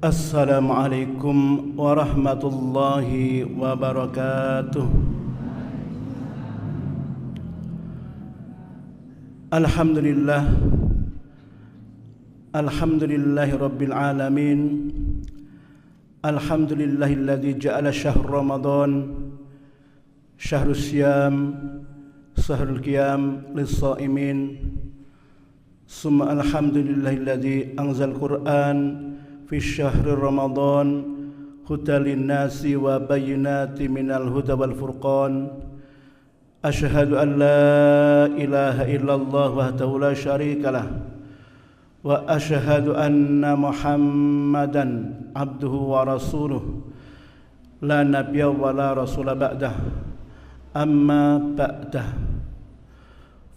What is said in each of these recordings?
Assalamualaikum warahmatullahi wabarakatuh. Alhamdulillah, alhamdulillahi rabbil alamin. Alhamdulillahilladzi ja'ala syahr Ramadan syahrus siyam syahrul qiyam lis-shaimin. Summa alhamdulillahilladzi anzal Qur'an fi syahr Ramadan hudan lin-nasi wa bayyinatin minal huda wal furqan. Asyhadu an la ilaha illallah wahdahu la syarikalah wa asyhadu anna Muhammadan abduhu wa rasuluh la nabiyya wa la rasula ba'dah. Amma ba'dah.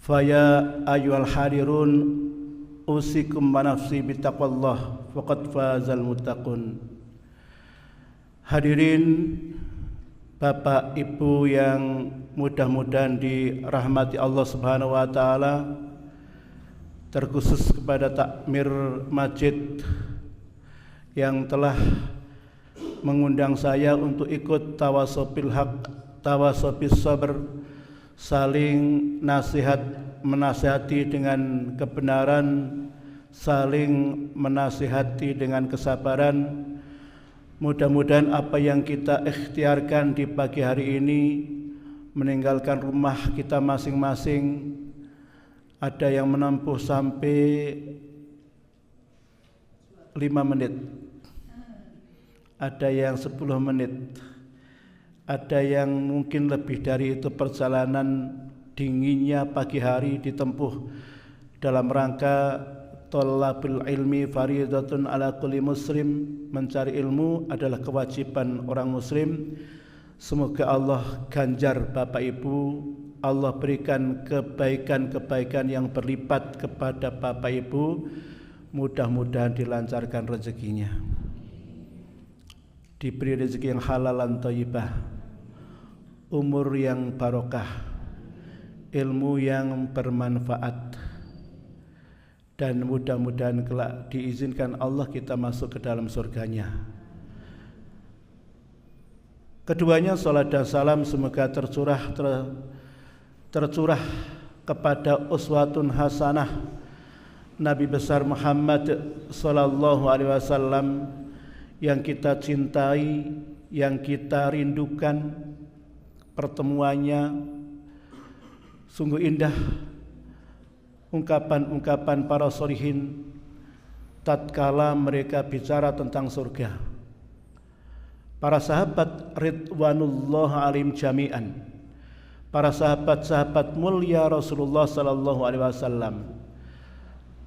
Faya ayyuhal hadirun usikum wa nafsi bittaqwallah faqad fazal muttaqun. Hadirin Bapak Ibu yang mudah-mudahan dirahmati Allah Subhanahu wa taala, terkhusus kepada takmir masjid yang telah mengundang saya untuk ikut tawasobil haq, tawasopis sabr, saling nasihat menasihati dengan kebenaran, saling menasihati dengan kesabaran. Mudah-mudahan apa yang kita ikhtiarkan di pagi hari ini, meninggalkan rumah kita masing-masing, ada yang menempuh sampai 5 menit, ada yang 10 menit, ada yang mungkin lebih dari itu. Perjalanan dinginnya pagi hari ditempuh dalam rangka thalabul ilmi faridatun ala kulli muslim. Mencari ilmu adalah kewajiban orang muslim. Semoga Allah ganjar Bapak Ibu, Allah berikan kebaikan-kebaikan yang berlipat kepada Bapak Ibu. Mudah-mudahan dilancarkan rezekinya, diberi rezeki yang halal dan thayyibah, umur yang barokah, ilmu yang bermanfaat, dan mudah-mudahan kelak diizinkan Allah kita masuk ke dalam surganya. Keduanya salat dan salam semoga tercurah kepada uswatun hasanah Nabi besar Muhammad sallallahu alaihi wasallam yang kita cintai, yang kita rindukan. Pertemuannya sungguh indah, ungkapan-ungkapan para sholihin tatkala mereka bicara tentang surga. Para sahabat ridwanullah alim jami'an, para sahabat-sahabat mulia Rasulullah sallallahu alaihi wasallam,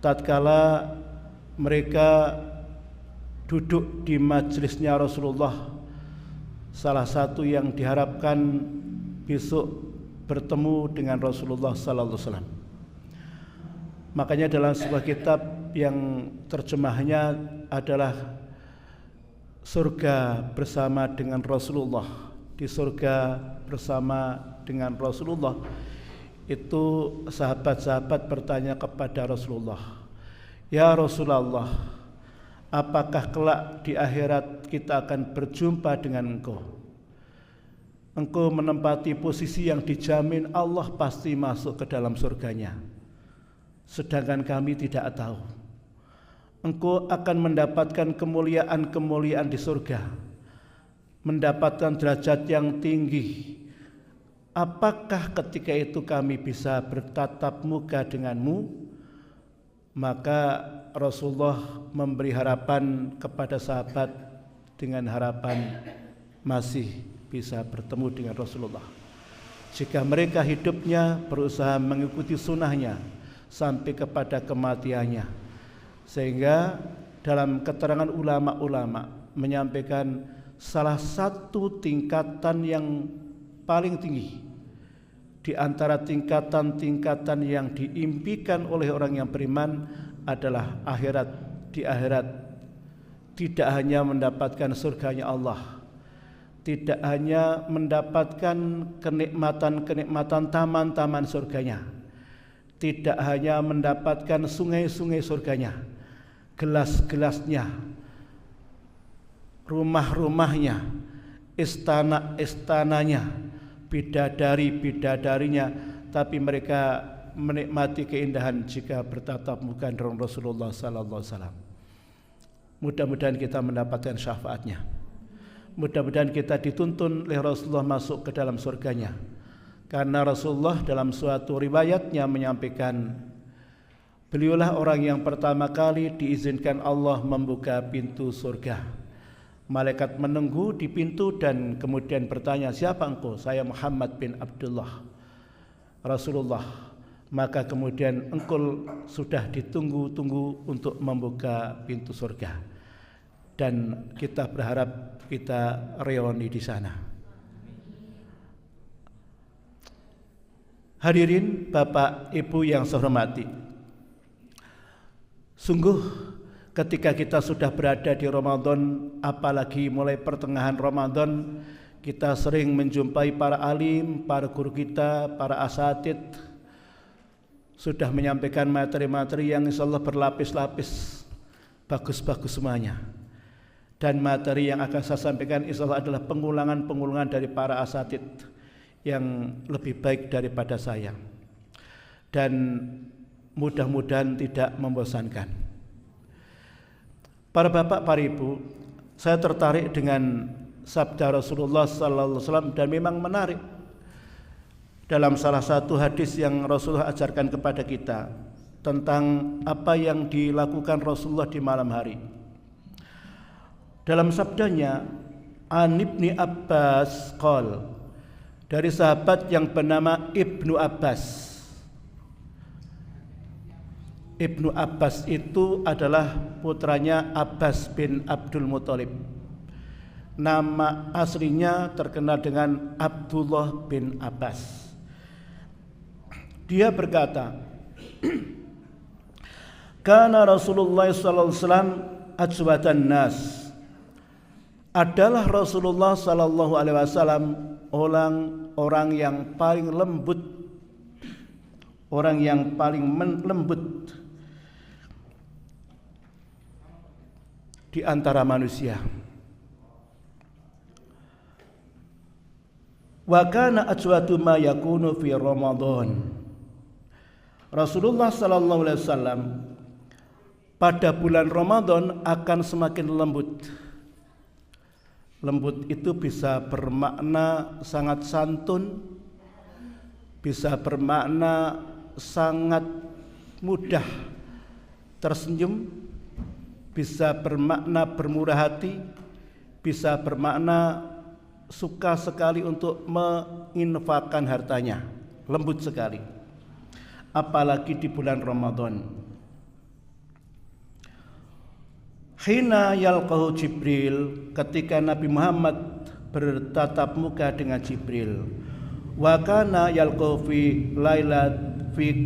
tatkala mereka duduk di majelisnya Rasulullah, salah satu yang diharapkan besok bertemu dengan Rasulullah sallallahu alaihi wasallam. Makanya dalam sebuah kitab yang terjemahnya adalah surga bersama dengan Rasulullah, di surga bersama dengan Rasulullah, itu sahabat-sahabat bertanya kepada Rasulullah, ya Rasulullah, apakah kelak di akhirat kita akan berjumpa dengan Engkau? Engkau menempati posisi yang dijamin Allah pasti masuk ke dalam surganya, sedangkan kami tidak tahu. Engkau akan mendapatkan kemuliaan-kemuliaan di surga, mendapatkan derajat yang tinggi. Apakah ketika itu kami bisa bertatap muka denganmu? Maka Rasulullah memberi harapan kepada sahabat dengan harapan masih bisa bertemu dengan Rasulullah jika mereka hidupnya berusaha mengikuti sunnahnya sampai kepada kematiannya. Sehingga dalam keterangan ulama-ulama menyampaikan salah satu tingkatan yang paling tinggi di antara tingkatan-tingkatan yang diimpikan oleh orang yang beriman adalah akhirat. Di akhirat tidak hanya mendapatkan surganya Allah, tidak hanya mendapatkan kenikmatan-kenikmatan taman-taman surganya, tidak hanya mendapatkan sungai-sungai surganya, gelas-gelasnya, rumah-rumahnya, istana-istananya, bidadari-bidadarinya, tapi mereka menikmati keindahan jika bertatap muka dengan Rasulullah sallallahu alaihi wasallam. Mudah-mudahan kita mendapatkan syafaatnya. Mudah-mudahan kita dituntun oleh Rasulullah masuk ke dalam surganya. Karena Rasulullah dalam suatu riwayatnya menyampaikan, beliaulah orang yang pertama kali diizinkan Allah membuka pintu surga. Malaikat menunggu di pintu dan kemudian bertanya, siapa engkau? Saya Muhammad bin Abdullah. Rasulullah. Maka kemudian engkau sudah ditunggu-tunggu untuk membuka pintu surga. Dan kita berharap kita reuni di sana. Hadirin Bapak Ibu yang saya hormati, sungguh ketika kita sudah berada di Ramadan, apalagi mulai pertengahan Ramadan, kita sering menjumpai para alim, para guru kita, para asatid sudah menyampaikan materi-materi yang insyaallah berlapis-lapis, bagus-bagus semuanya. Dan materi yang akan saya sampaikan insyaallah adalah pengulangan-pengulangan dari para asatid yang lebih baik daripada saya. Dan mudah-mudahan tidak membosankan. Para bapak, para ibu, saya tertarik dengan sabda Rasulullah sallallahu alaihi wasallam dan memang menarik. Dalam salah satu hadis yang Rasulullah ajarkan kepada kita tentang apa yang dilakukan Rasulullah di malam hari. Dalam sabdanya, An Ibni Abbas qol, dari sahabat yang bernama Ibnu Abbas. Ibnu Abbas itu adalah putranya Abbas bin Abdul Muthalib. Nama aslinya terkenal dengan Abdullah bin Abbas. Dia berkata, Kana Rasulullah sallallahu alaihi wasallam ajwadan nas. Adalah Rasulullah sallallahu alaihi wasallam orang yang paling lembut, orang yang paling lembut di antara manusia. Wa kana ajwadu ma yakunu fi Ramadan. Rasulullah sallallahu alaihi wasallam pada bulan Ramadan akan semakin lembut. Lembut itu bisa bermakna sangat santun, bisa bermakna sangat mudah tersenyum, bisa bermakna bermurah hati, bisa bermakna suka sekali untuk menginfakkan hartanya. Lembut sekali. Apalagi di bulan Ramadan. Hina yalqahu Jibril, ketika Nabi Muhammad bertatap muka dengan Jibril. Wa kana yalqahu fi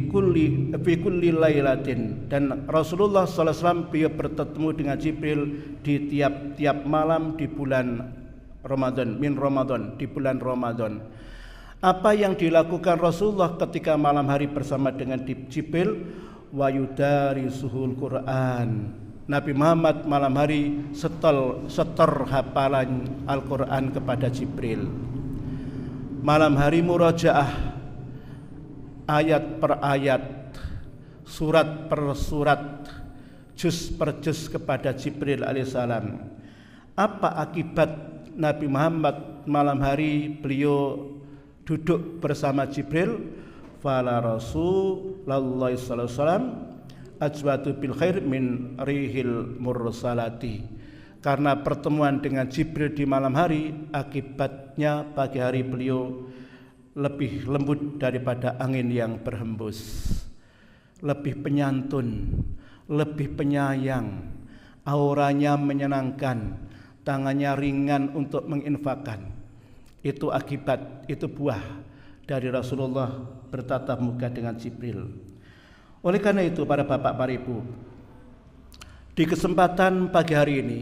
kulli lailatin, dan Rasulullah sallallahu alaihi wasallam beliau bertemu dengan Jibril di tiap-tiap malam di bulan Ramadan, di bulan Ramadan. Apa yang dilakukan Rasulullah ketika malam hari bersama dengan Jibril? Wa yudarisuhul Quran. Nabi Muhammad malam hari setor hafalan Al-Quran kepada Jibril. Malam hari murajaah ayat per ayat, surat per surat, juz per juz kepada Jibril alaihissalam. Apa akibat Nabi Muhammad malam hari beliau duduk bersama Jibril? Fala Rasulullah sallallahu alaihi wasallam ajwatu bil khair min rihil mursalati. Karena pertemuan dengan Jibril di malam hari, akibatnya pagi hari beliau lebih lembut daripada angin yang berhembus, lebih penyantun, lebih penyayang, auranya menyenangkan, tangannya ringan untuk menginfakkan. Itu akibat, itu buah dari Rasulullah bertatap muka dengan Jibril. Oleh karena itu para bapak, para ibu, di kesempatan pagi hari ini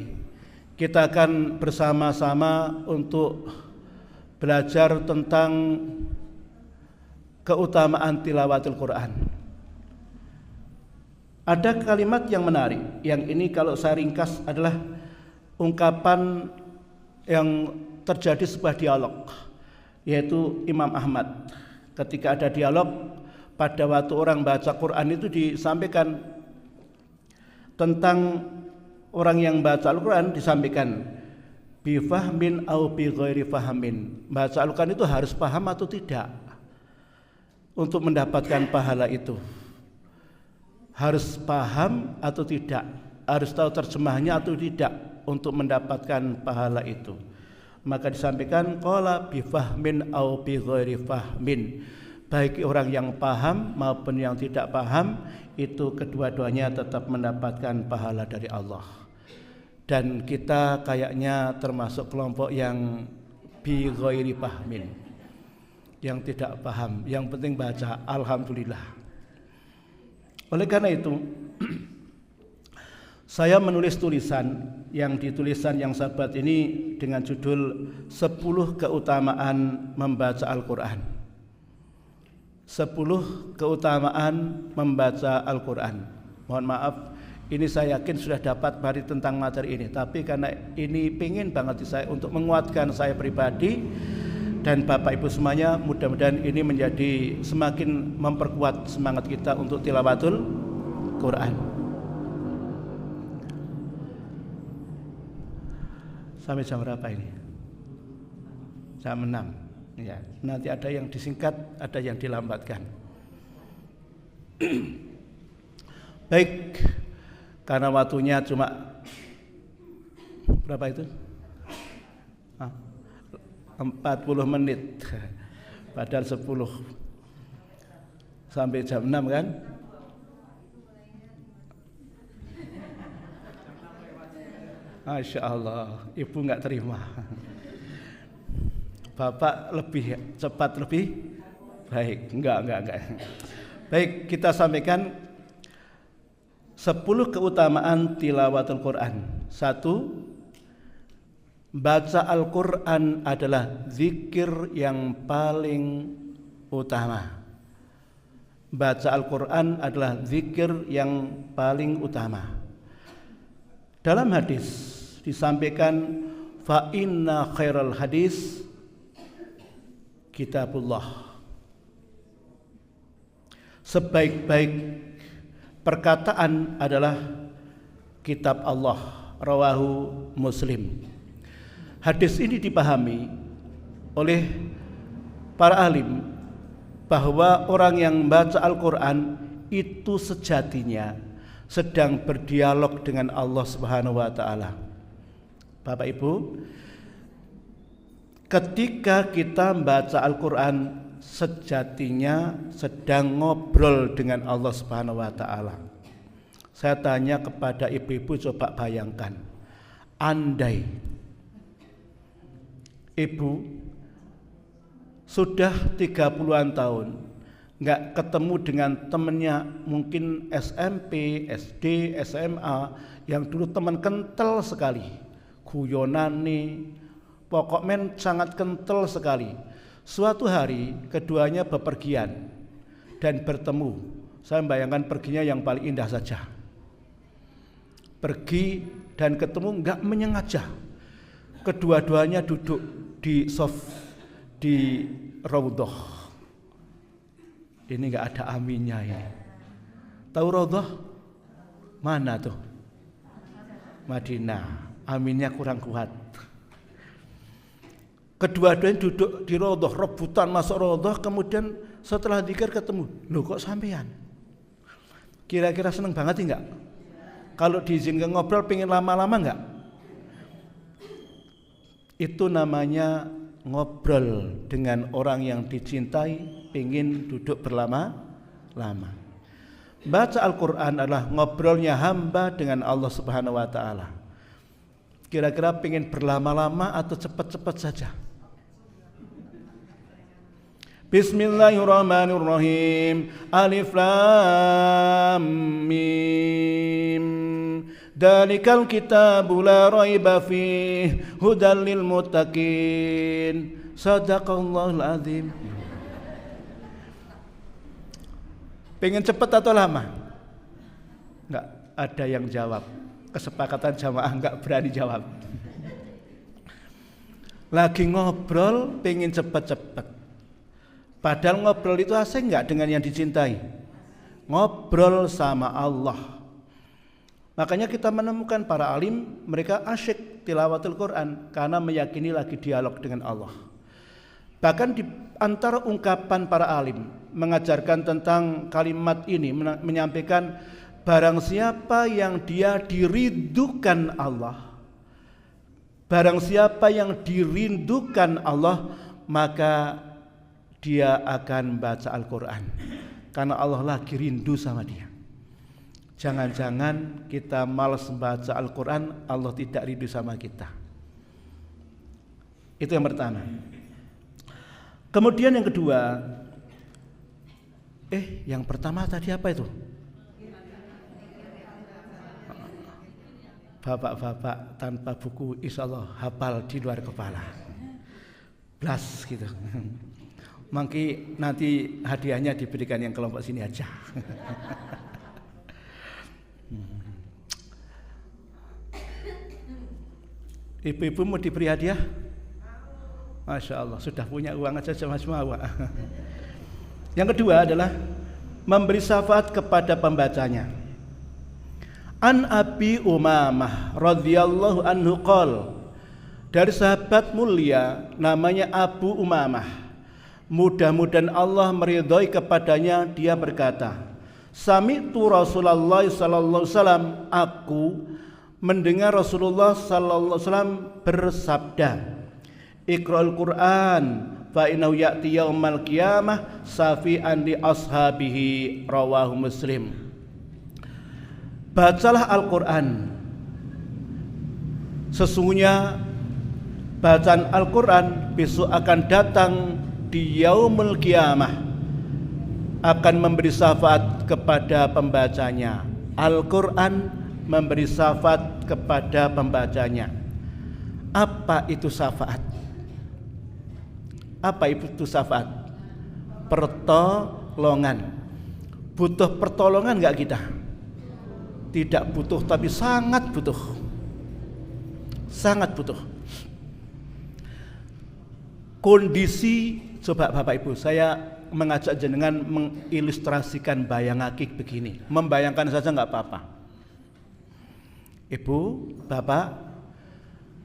kita akan bersama-sama untuk belajar tentang keutamaan tilawatul Quran. Ada kalimat yang menarik, yang ini kalau saya ringkas adalah ungkapan yang terjadi sebuah dialog, yaitu Imam Ahmad. Ketika ada dialog, pada waktu orang baca Quran itu disampaikan tentang orang yang baca Al-Quran, disampaikan bifahmin au bi ghairi fahmin. Baca Al-Quran itu harus paham atau tidak untuk mendapatkan pahala itu. Harus paham atau tidak, harus tahu terjemahnya atau tidak untuk mendapatkan pahala itu. Maka disampaikan qala bifahmin au bi ghairi fahmin. Baik orang yang paham maupun yang tidak paham, itu kedua-duanya tetap mendapatkan pahala dari Allah. Dan kita kayaknya termasuk kelompok yang bi ghairi fahmin, yang tidak paham, yang penting baca, alhamdulillah. Oleh karena itu saya menulis tulisan yang saya buat ini dengan judul 10 keutamaan membaca Al-Quran. 10 keutamaan membaca Al-Quran. Mohon maaf, ini saya yakin sudah dapat materi tentang materi ini, tapi karena ini pingin banget saya untuk menguatkan saya pribadi dan Bapak Ibu semuanya, mudah-mudahan ini menjadi semakin memperkuat semangat kita untuk tilawatul Quran. Sampai jam berapa ini? Jam 6. Ya, nanti ada yang disingkat, ada yang dilambatkan. Baik, karena waktunya cuma berapa itu? 40 menit. Padahal 10 sampai jam 6 kan? Masya Allah, Ibu nggak terima. Bapak lebih cepat lebih baik. Enggak. Baik, kita sampaikan 10 keutamaan tilawatul Quran. 1, baca Al-Quran adalah zikir yang paling utama. Baca Al-Quran adalah zikir yang paling utama. Dalam hadis disampaikan fa inna khairal hadis kitabullah. Sebaik-baik perkataan adalah kitab Allah. Rawahu Muslim. Hadis ini dipahami oleh para alim bahwa orang yang membaca Al-Quran itu sejatinya sedang berdialog dengan Allah Subhanahu wa taala. Bapak Ibu, ketika kita membaca Al-Quran, sejatinya sedang ngobrol dengan Allah Subhanahu wa ta'ala. Saya tanya kepada ibu-ibu, coba bayangkan, andai ibu sudah 30-an tahun nggak ketemu dengan temennya, mungkin SMP, SD, SMA, yang dulu teman kental sekali, guyonane, pokok men sangat kental sekali. Suatu hari keduanya bepergian dan bertemu. Saya membayangkan perginya yang paling indah saja. Pergi dan ketemu enggak menyengaja. Kedua-duanya duduk di raudhah. Ini enggak ada aminnya ini. Tahu raudhah? Mana tuh? Madinah. Aminnya kurang kuat. Kedua-duanya duduk di raudhah, rebutan masuk raudhah, kemudian setelah zikir ketemu. Loh, kok sampean? Kira-kira seneng banget enggak? Kalau diizinkan ngobrol pengen lama-lama enggak? Itu namanya ngobrol dengan orang yang dicintai, pengen duduk berlama-lama. Baca Al-Quran adalah ngobrolnya hamba dengan Allah Subhanahu wa ta'ala. Kira-kira pengen berlama-lama atau cepat-cepat saja? Bismillahirrahmanirrahim. Alif Lam Mim. Dzalikal kitabu la raiba fihi hudal lil muttaqin. Shadaqallahul azim. Pengen cepat atau lama? Enggak ada yang jawab. Kesepakatan jamaah enggak berani jawab. Lagi ngobrol pengen cepet-cepet. Padahal ngobrol itu asing nggak dengan yang dicintai? Ngobrol sama Allah. Makanya kita menemukan para alim, mereka asyik tilawatul Quran karena meyakini lagi dialog dengan Allah. Bahkan di antara ungkapan para alim mengajarkan tentang kalimat ini, menyampaikan barang siapa yang dia dirindukan Allah, barang siapa yang dirindukan Allah, maka dia akan baca Al-Quran karena Allah lagi rindu sama dia. Jangan-jangan kita malas membaca Al-Quran, Allah tidak rindu sama kita. Itu yang pertama. Kemudian yang kedua, yang pertama tadi apa itu? Bapak-bapak tanpa buku insya Allah hafal di luar kepala, blas gitu. Mungkin nanti hadiahnya diberikan yang kelompok sini aja. Ibu-ibu mau diberi hadiah? Masya Allah, sudah punya uang aja sama semua. Yang kedua adalah memberi syafaat kepada pembacanya. An Abi Umamah radhiyallahu anhu qol, dari sahabat mulia namanya Abu Umamah, mudah-mudahan Allah meridhai kepadanya, dia berkata, sami'tu Rasulullah sallallahu alaihi wasallam, aku mendengar Rasulullah sallallahu alaihi wasallam bersabda, Iqra'ul Qur'an fa innahu ya'ti yaumal qiyamah safi'an li ashabihi, rawahu Muslim. Bacalah Al-Quran, sesungguhnya bacaan Al-Quran besok akan datang di yaumul qiyamah, akan memberi syafaat kepada pembacanya. Al-Quran memberi syafaat kepada pembacanya. Apa itu syafaat? Apa itu syafaat? Pertolongan. Butuh pertolongan enggak kita? Tidak butuh, tapi sangat butuh. Sangat butuh. Kondisi, coba Bapak Ibu, saya mengajak jenengan mengilustrasikan bayangake begini. Membayangkan saja enggak apa-apa. Ibu, Bapak,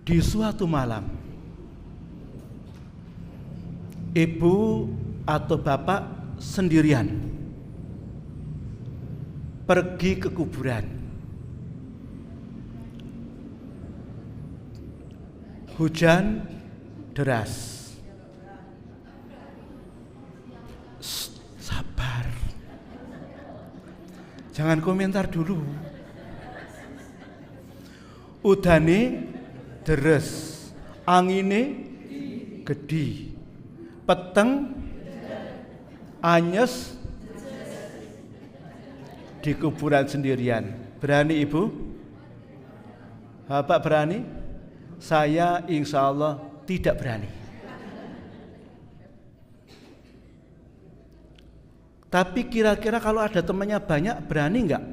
di suatu malam, Ibu atau Bapak sendirian pergi ke kuburan. Hujan deras. Sabar. Jangan komentar dulu. Udane deres, angine gede, peteng anyes di kuburan sendirian. Berani Ibu? Bapak berani? Saya insya Allah tidak berani. Tapi kira-kira kalau ada temannya banyak, berani enggak?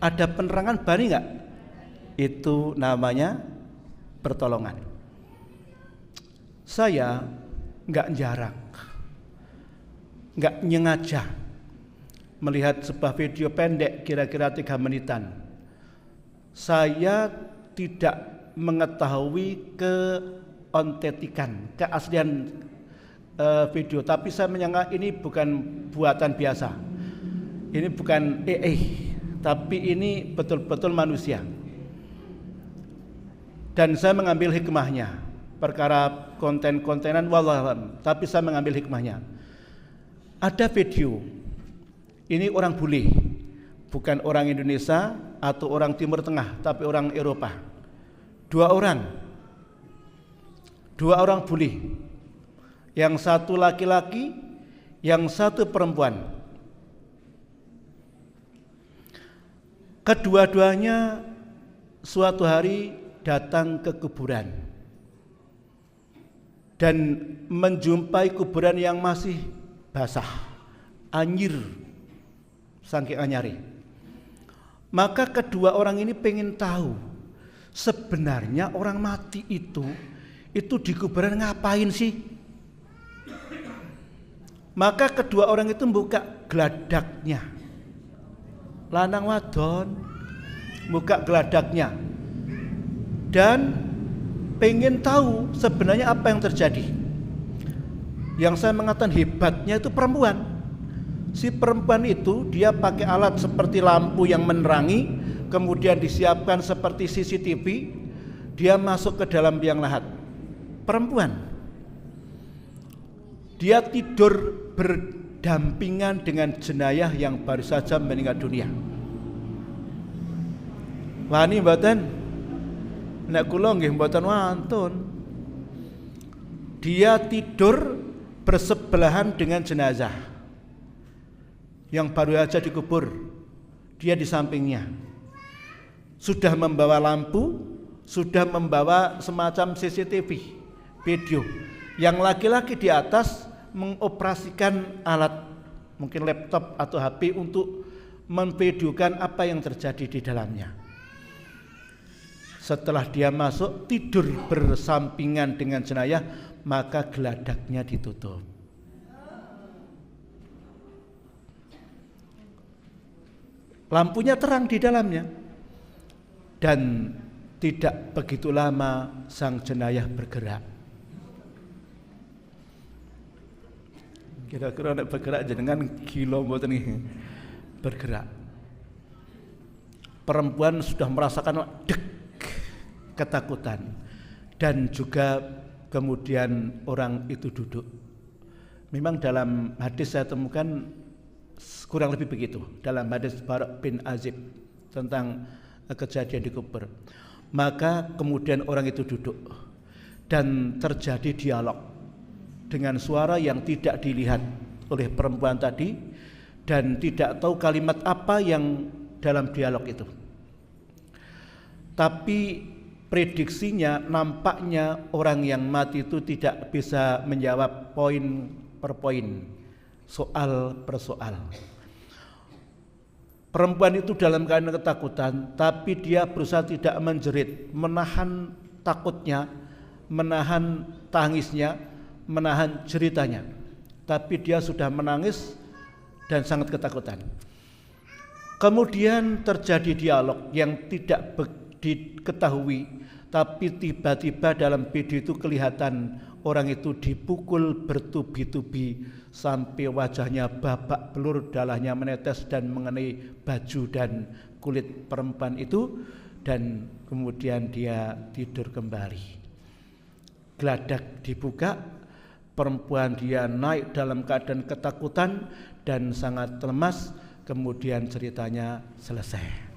Ada penerangan, berani enggak? Itu namanya pertolongan. Saya enggak jarak, enggak nyengaja melihat sebuah video pendek kira-kira 3 menitan. Saya tidak mengetahui keontentikan, keaslian video, tapi saya menyangka ini bukan buatan biasa, ini bukan AI, tapi ini betul-betul manusia. Dan saya mengambil hikmahnya, perkara konten-kontenan wallahualam, tapi saya mengambil hikmahnya. Ada video, ini orang bule, bukan orang Indonesia atau orang Timur Tengah, tapi orang Eropa. Dua orang bule, yang satu laki-laki, yang satu perempuan. Kedua-duanya suatu hari datang ke kuburan dan menjumpai kuburan yang masih basah, anyir, saking anyari. Maka kedua orang ini pengen tahu, sebenarnya orang mati itu itu di kuburan ngapain sih? Maka kedua orang itu buka geladaknya, lanang wadon buka geladaknya dan pengen tahu sebenarnya apa yang terjadi. Yang saya mengatakan hebatnya itu perempuan. Si perempuan itu dia pakai alat seperti lampu yang menerangi, kemudian disiapkan seperti CCTV, dia masuk ke dalam biang lahat. Perempuan. Dia tidur berdampingan dengan jenayah yang baru saja meninggal dunia. Wani mboten? Nek kula nggih mboten wonten. Dia tidur bersebelahan dengan jenazah yang baru saja dikubur. Dia di sampingnya. Sudah membawa lampu, sudah membawa semacam CCTV video. Yang laki-laki di atas mengoperasikan alat, mungkin laptop atau HP untuk memvideokan apa yang terjadi di dalamnya. Setelah dia masuk tidur bersampingan dengan jenayah, maka geladaknya ditutup. Lampunya terang di dalamnya. Dan tidak begitu lama sang jenayah bergerak. Kira-kira nek bergerak jenengan kilo mboten niki. Bergerak. Perempuan sudah merasakan dek ketakutan dan juga kemudian orang itu duduk. Memang dalam hadis saya temukan kurang lebih begitu, dalam hadis Bara bin Azib tentang kejadian di kubur. Maka kemudian orang itu duduk dan terjadi dialog dengan suara yang tidak dilihat oleh perempuan tadi dan tidak tahu kalimat apa yang dalam dialog itu. Tapi prediksinya nampaknya orang yang mati itu tidak bisa menjawab poin per poin, soal per soal. Perempuan itu dalam keadaan ketakutan, tapi dia berusaha tidak menjerit, menahan takutnya, menahan tangisnya, menahan ceritanya. Tapi dia sudah menangis dan sangat ketakutan. Kemudian terjadi dialog yang tidak diketahui, tapi tiba-tiba dalam video itu kelihatan orang itu dipukul bertubi-tubi sampai wajahnya babak belur, darahnya menetes dan mengenai baju dan kulit perempuan itu, dan kemudian dia tidur kembali. Geladak dibuka, perempuan dia naik dalam keadaan ketakutan dan sangat lemas, kemudian ceritanya selesai.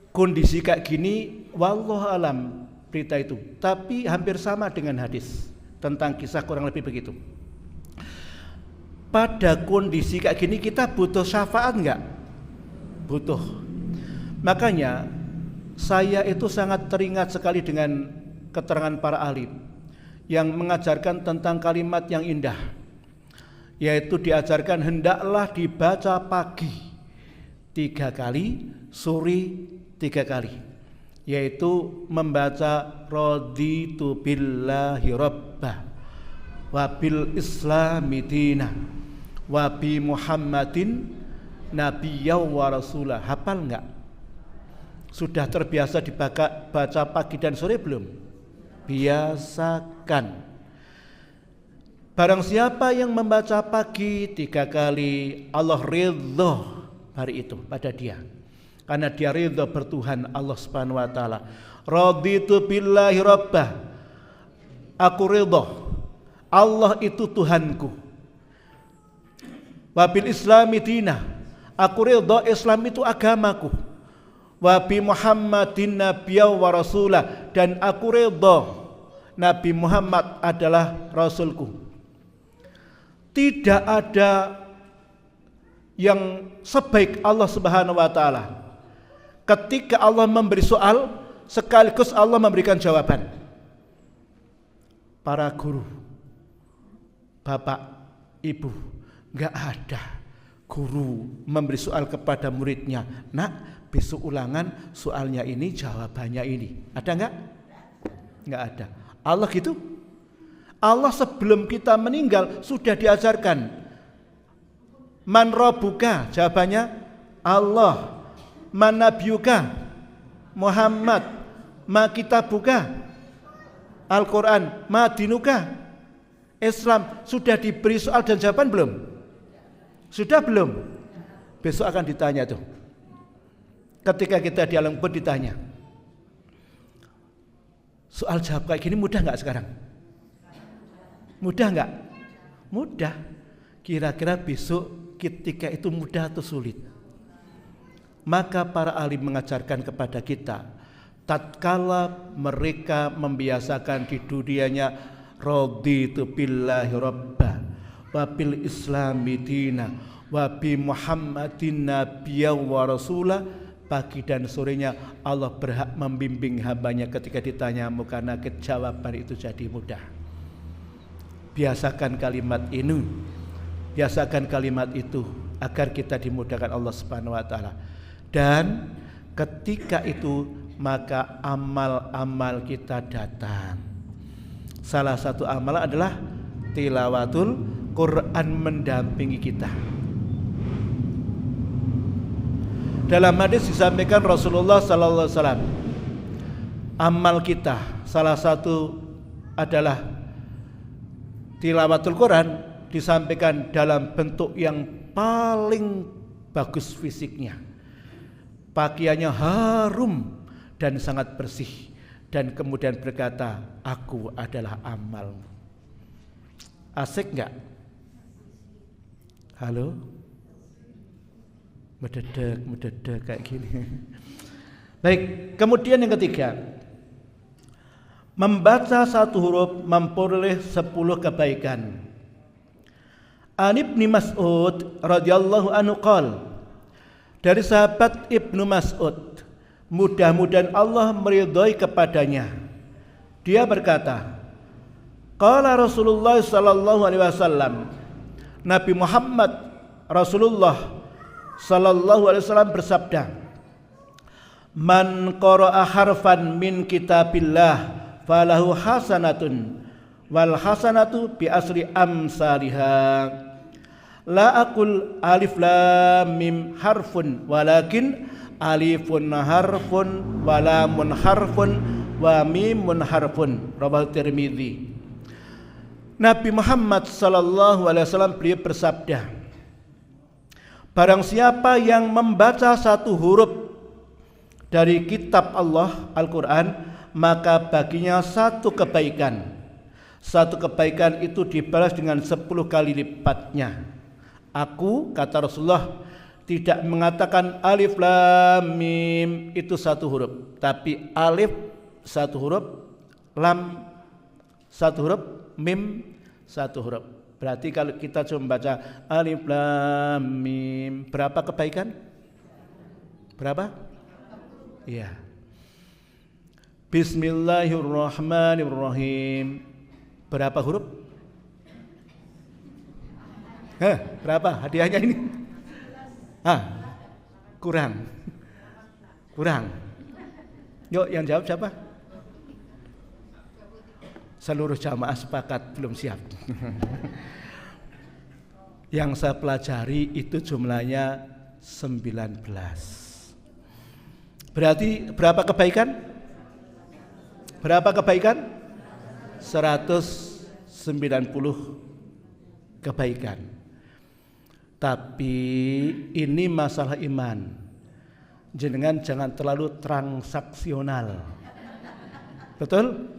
Kondisi kayak gini, wallahu alam berita itu, tapi hampir sama dengan hadis tentang kisah kurang lebih begitu. Pada kondisi kayak gini kita butuh syafaat enggak? Butuh. Makanya saya itu sangat teringat sekali dengan keterangan para ahli yang mengajarkan tentang kalimat yang indah, yaitu diajarkan hendaklah dibaca pagi 3 kali, sore 3 kali, yaitu membaca raditu billahi rabbah wa bil islami dina wa bi muhammadin nabiyya wa rasulah. Hafal enggak? Sudah terbiasa baca pagi dan sore belum? Biasakan. Barang siapa yang membaca pagi 3 kali, Allah ridho hari itu pada dia, karena dia ridho bertuhan Allah Subhanahu wa taala. Raditu billahi rabbah, aku ridho Allah itu Tuhanku. Wabil islami dinah, aku ridho Islam itu agamaku. Wa bi Muhammadin nabiyya wa rasulah, dan aku ridho Nabi Muhammad adalah rasulku. Tidak ada yang sebaik Allah Subhanahu wa taala. Ketika Allah memberi soal, sekaligus Allah memberikan jawaban. Para guru, bapak, ibu, enggak ada guru memberi soal kepada muridnya, nak besok ulangan soalnya ini, jawabannya ini. Ada enggak? Enggak ada. Allah gitu? Allah sebelum kita meninggal sudah diajarkan. Man rabbuka? Jawabannya Allah. Man nabiyuka? Muhammad. Ma kitabuka? Al-Quran. Ma dinuka? Islam. Sudah diberi soal dan jawaban belum? Sudah belum? Besok akan ditanya tuh. Ketika kita di alam kubur ditanya, soal jawab kayak gini mudah nggak sekarang? Mudah nggak? Mudah. Kira-kira besok ketika itu mudah atau sulit? Maka para alim mengajarkan kepada kita, tatkala mereka membiasakan di dunianya raditu billahi rabba wa bil islami dina wa bi muhammadin nabiyya wa rasulah, pagi dan sorenya Allah berhak membimbing hambanya ketika ditanya, karena jawaban itu jadi mudah. Biasakan kalimat ini, biasakan kalimat itu agar kita dimudahkan Allah Subhanahu wa taala. Dan ketika itu maka amal-amal kita datang. Salah satu amal adalah tilawatul Quran mendampingi kita. Dalam hadis disampaikan Rasulullah sallallahu alaihi wasallam, amal kita salah satu adalah tilawatul Quran, disampaikan dalam bentuk yang paling bagus fisiknya. Pakaiannya harum dan sangat bersih, dan kemudian berkata, aku adalah amalmu. Asik enggak? Halo? Mededek kayak gini. Baik, kemudian yang ketiga, membaca satu huruf memperoleh 10 kebaikan. An Ibnu Mas'ud radhiyallahu anhu qala, dari sahabat Ibnu Mas'ud, mudah-mudahan Allah meridhai kepadanya, dia berkata, qala Rasulullah sallallahu alaihi wasallam, Nabi Muhammad Rasulullah sallallahu alaihi wasallam bersabda, man qara'a harfan min kitabillah falahu hasanatun wal hasanatu bi asri amsalihha, la aqul alif lam mim harfun walakin alifun harfun wa lamun harfun wa mimun harfun, rawahu Tirmidzi. Nabi Muhammad sallallahu alaihi wasallam beliau bersabda, barang siapa yang membaca satu huruf dari kitab Allah Al-Quran, maka baginya satu kebaikan. Satu kebaikan itu dibalas dengan 10 kali lipatnya. Aku, kata Rasulullah, tidak mengatakan alif lam mim itu satu huruf, tapi alif satu huruf, lam satu huruf, mim satu huruf. Berarti kalau kita cuma baca alif lam mim, berapa kebaikan? Berapa? Iya. Bismillahirrahmanirrahim. Berapa huruf? Berapa hadiahnya ini? Kurang. Yuk, yang jawab siapa? Seluruh jamaah sepakat belum siap. Yang saya pelajari itu jumlahnya 19. Berarti berapa kebaikan? Berapa kebaikan? 190 kebaikan. Tapi ini masalah iman. Jenengan jangan terlalu transaksional. Betul?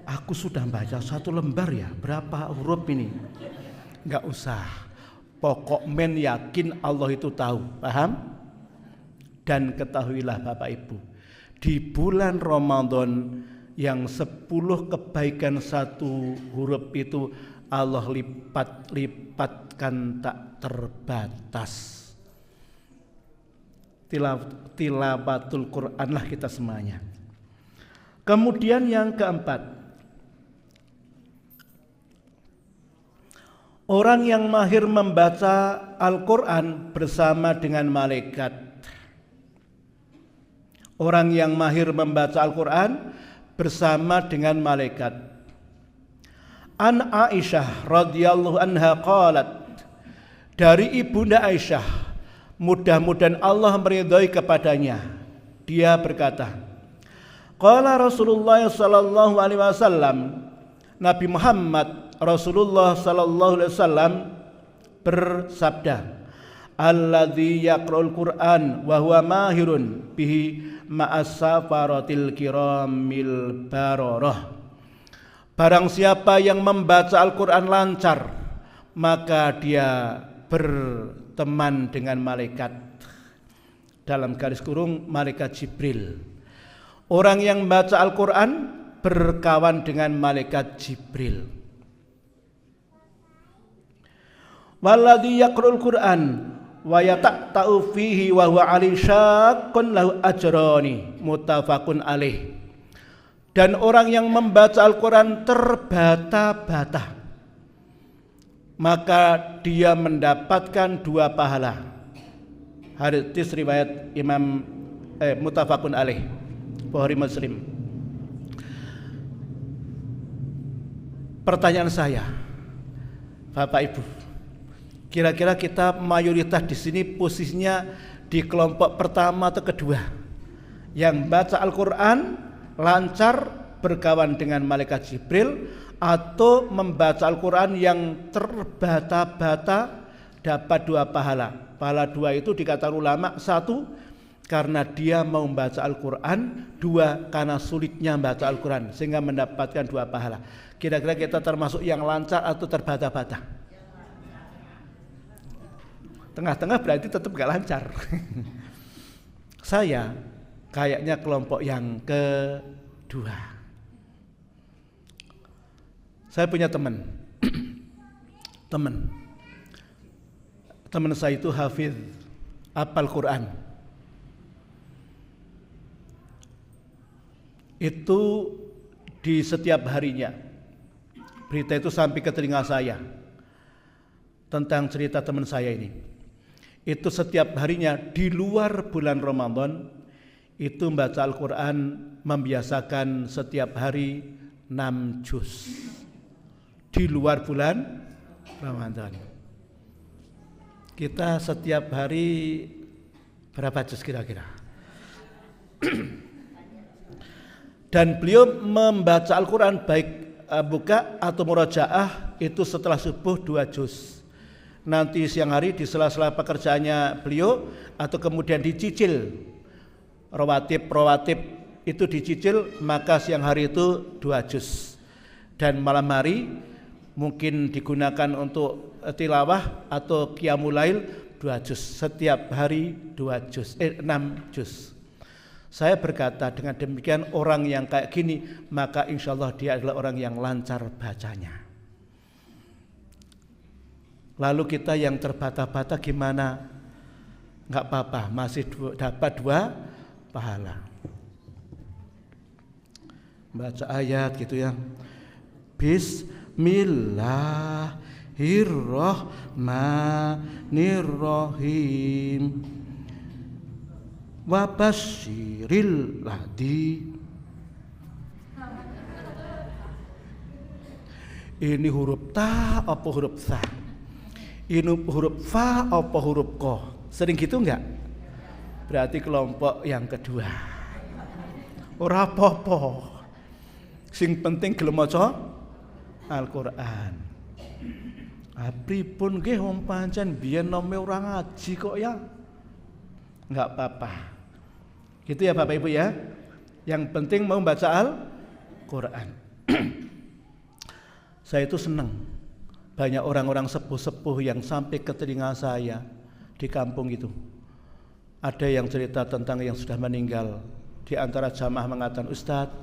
Aku sudah baca satu lembar ya, berapa huruf ini? Enggak usah. Pokok men yakin Allah itu tahu, paham? Dan ketahuilah Bapak Ibu, di bulan Ramadan yang 10 kebaikan satu huruf itu Allah lipat-lipatkan tak terbatas. Tilawatul Quranlah kita semuanya. Kemudian yang keempat, orang yang mahir membaca Al-Quran bersama dengan malaikat. Orang yang mahir membaca Al-Quran bersama dengan malaikat. An Aisyah radhiyallahu anha qalat, dari ibunda Aisyah, mudah-mudahan Allah meridhai kepadanya, dia berkata, qala Rasulullah sallallahu alaihi wasallam, Nabi Muhammad Rasulullah sallallahu alaihi wasallam bersabda, alladzi yaqra'ul Qur'an wa huwa mahirun bihi ma'as-safaratil kiramil bararah. Barang siapa yang membaca Al-Quran lancar, maka dia berteman dengan malaikat, dalam garis kurung malaikat Jibril. Orang yang membaca Al-Quran berkawan dengan malaikat Jibril. Walladzi yaqra'ul Qur'an wa yata'ta'u fihi wa huwa 'ali syaqqun lahu ajrani, muttafaqun alaih. Dan orang yang membaca Al-Quran terbata-bata, maka dia mendapatkan 2 pahala. Hadis riwayat Imam muttafaqun alaih, Bukhari Muslim. Pertanyaan saya, Bapak Ibu, kira-kira kita mayoritas di sini posisinya di kelompok pertama atau kedua, yang baca Al-Quran lancar berkawan dengan malaikat Jibril, atau membaca Al-Quran yang terbata-bata dapat 2 pahala. Pahala 2 itu dikatakan ulama, 1 karena dia mau membaca Al-Quran, 2 karena sulitnya membaca Al-Quran sehingga mendapatkan 2 pahala. Kira-kira kita termasuk yang lancar atau terbata-bata? Tengah-tengah berarti tetap gak lancar. Saya kayaknya kelompok yang kedua. Saya punya teman. Teman saya itu hafiz, hafal Quran. Itu di setiap harinya berita itu sampai ke telinga saya tentang cerita teman saya ini. Itu setiap harinya di luar bulan Ramadan itu membaca Al-Quran, membiasakan setiap hari 6 juz di luar bulan Ramadan. Kita setiap hari berapa juz kira-kira? Dan beliau membaca Al-Quran baik buka atau murojaah itu setelah subuh 2 juz. Nanti siang hari di sela-sela pekerjaannya beliau atau kemudian dicicil rawatib itu dicicil, maka siang hari itu 2 juz. Dan malam hari mungkin digunakan untuk tilawah atau qiyamul lail 2 juz. Setiap hari 2 juz, 6 juz. Saya berkata dengan demikian orang yang kayak gini, maka insya Allah dia adalah orang yang lancar bacanya. Lalu kita yang terbata-bata gimana? Enggak apa-apa, masih dapat 2 pahala. Baca ayat gitu ya. Bismillahirrahmanirrahim. Wa basyiril ladzi. Ini huruf ta apa huruf sa? Ini huruf fa apa huruf ko? Sering gitu enggak? Berarti kelompok yang kedua. Ora apa-apa. Sing penting gelem maca Al-Qur'an. Pripun nggih wong pancen biyen nome ora ngaji kok ya? Enggak apa-apa. Gitu ya Bapak Ibu ya. Yang penting mau baca Al-Quran. Saya itu senang. Banyak orang-orang sepuh-sepuh yang sampai ke telinga saya di kampung itu. Ada yang cerita tentang yang sudah meninggal. Di antara jamaah mengatakan, Ustadz,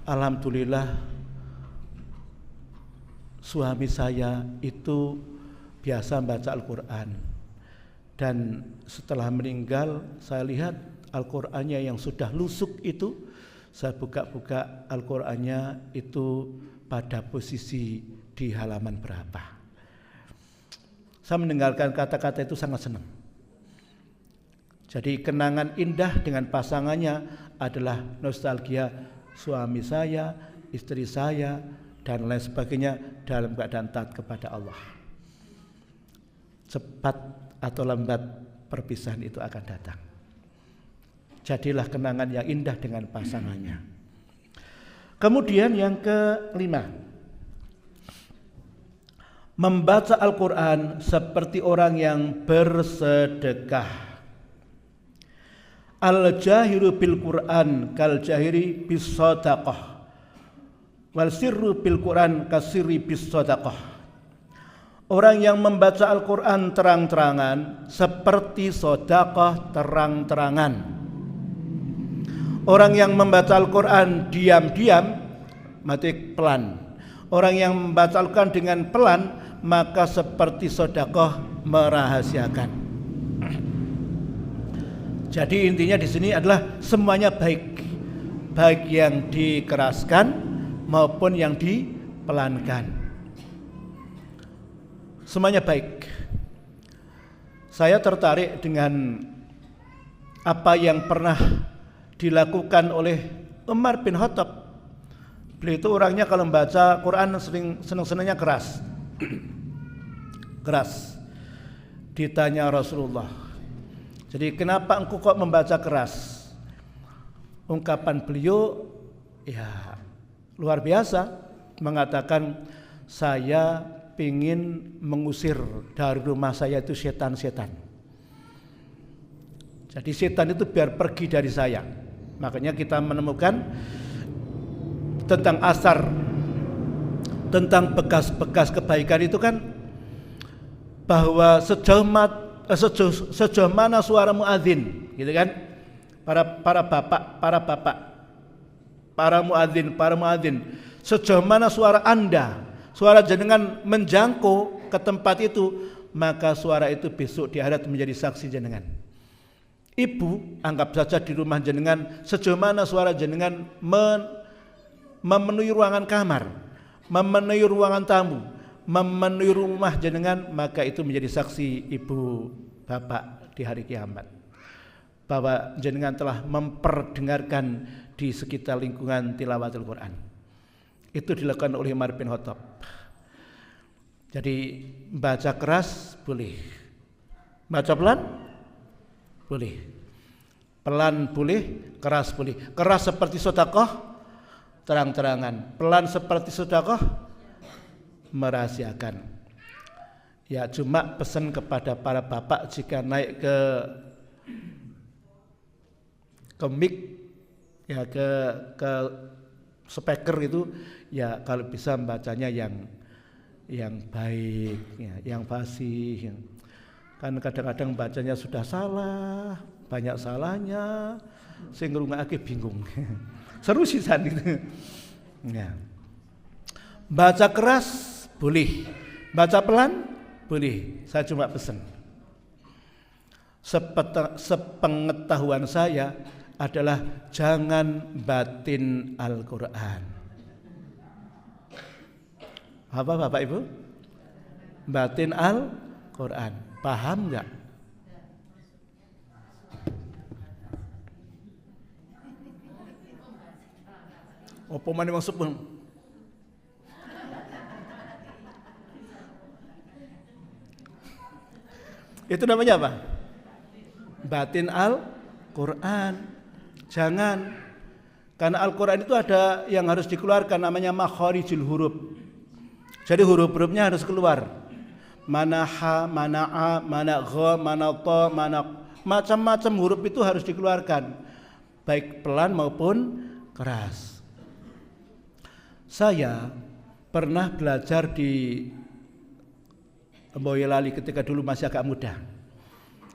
alhamdulillah suami saya itu biasa baca Al-Quran. Dan setelah meninggal saya lihat Al-Qur'annya yang sudah lusuk itu, saya buka-buka Al-Qur'annya itu pada posisi di halaman berapa. Saya mendengarkan kata-kata itu sangat senang. Jadi kenangan indah dengan pasangannya adalah nostalgia suami saya, istri saya, dan lain sebagainya dalam keadaan taat kepada Allah. Cepat atau lambat perpisahan itu akan datang. Jadilah kenangan yang indah dengan pasangannya. Kemudian yang kelima, membaca Al-Quran seperti orang yang bersedekah. Al-jahiru bil Quran kal jahiri bis sadaqah wal sirru bil Quran kasirri bis sadaqah. Orang yang membaca Al-Quran terang-terangan seperti sedekah terang-terangan. Orang yang membaca Al-Quran diam-diam mati pelan. Orang yang membaca Al-Quran dengan pelan maka seperti sedekah merahasiakan. Jadi intinya di sini adalah semuanya baik, baik yang dikeraskan maupun yang dipelankan. Semuanya baik. Saya tertarik dengan apa yang pernah dilakukan oleh Umar bin Khattab. Beliau itu orangnya kalau membaca Quran senang-senangnya keras. Keras. Ditanya Rasulullah, jadi kenapa engkau kok membaca keras? Ungkapan beliau ya luar biasa, mengatakan saya ingin mengusir dari rumah saya itu setan-setan. Jadi setan itu biar pergi dari saya. Makanya kita menemukan tentang asar, tentang bekas-bekas kebaikan itu kan, bahwa sejauh mana suara muadzin, gitu kan? Para muadzin, sejauh mana suara Anda, suara jenengan menjangkau ke tempat itu, maka suara itu besok di akhirat menjadi saksi jenengan. Ibu, anggap saja di rumah jenengan, sejauh mana suara jenengan memenuhi ruangan kamar, memenuhi ruangan tamu, memenuhi rumah jenengan, maka itu menjadi saksi ibu bapak di hari kiamat bahwa jenengan telah memperdengarkan di sekitar lingkungan tilawatul Quran. Itu dilakukan oleh Umar bin Khattab. Jadi baca keras boleh, baca pelan boleh, pelan boleh, keras boleh. Keras seperti sedekah terang-terangan, pelan seperti sedekah merahasiakan. Ya cuma pesan kepada para bapak jika naik ke mic, ya ke speaker itu, ya kalau bisa membacanya yang baik, ya, yang fasih. Kan kadang-kadang bacanya sudah salah, banyak salahnya, sehingga ngrungokake bingung. Seru sih saat itu. Ya. Baca keras boleh, baca pelan boleh. Saya cuma pesan. Sepengetahuan saya adalah jangan batin Al-Quran. Apa Bapak Ibu? Batin Al-Quran. Paham nggak? Apa mana maksud pun? Itu namanya apa? Batin Al-Quran. Jangan, karena Al-Quran itu ada yang harus dikeluarkan, namanya makharijul huruf. Jadi huruf-hurufnya harus keluar. Mana ha, mana a, mana gha, mana ta, mana, macam-macam huruf itu harus dikeluarkan, baik pelan maupun keras. Saya pernah belajar di Boyolali ketika dulu masih agak muda.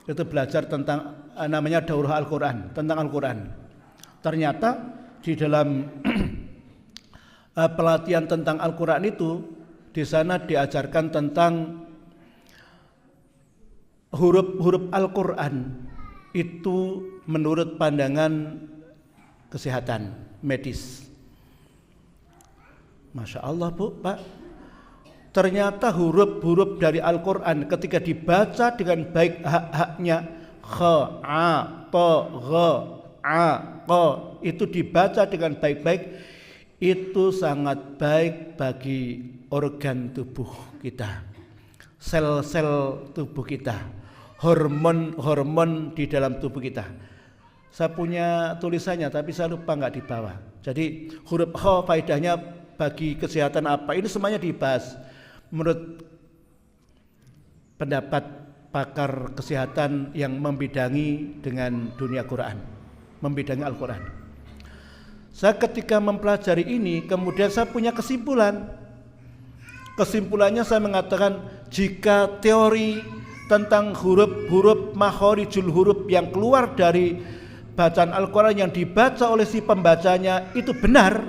Itu belajar tentang namanya daurah Al-Quran, tentang Al-Quran. Ternyata di dalam pelatihan tentang Al-Quran itu, di sana diajarkan tentang huruf-huruf Al-Quran itu menurut pandangan kesehatan medis. Masya Allah Bu, Pak. Ternyata huruf-huruf dari Al-Quran ketika dibaca dengan baik hak-haknya, kha, a, to, gha, a, ko, itu dibaca dengan baik-baik, itu sangat baik bagi organ tubuh kita, sel-sel tubuh kita, hormon-hormon di dalam tubuh kita. Saya punya tulisannya tapi saya lupa nggak dibawa. Jadi huruf kha faedahnya bagi kesehatan apa? Ini semuanya dibahas menurut pendapat pakar kesehatan yang membidangi dengan dunia Quran, membidangi Al-Quran. Saya ketika mempelajari ini kemudian saya punya kesimpulan. Kesimpulannya saya mengatakan jika teori tentang huruf-huruf makhorijul huruf yang keluar dari bacaan Al-Quran yang dibaca oleh si pembacanya itu benar,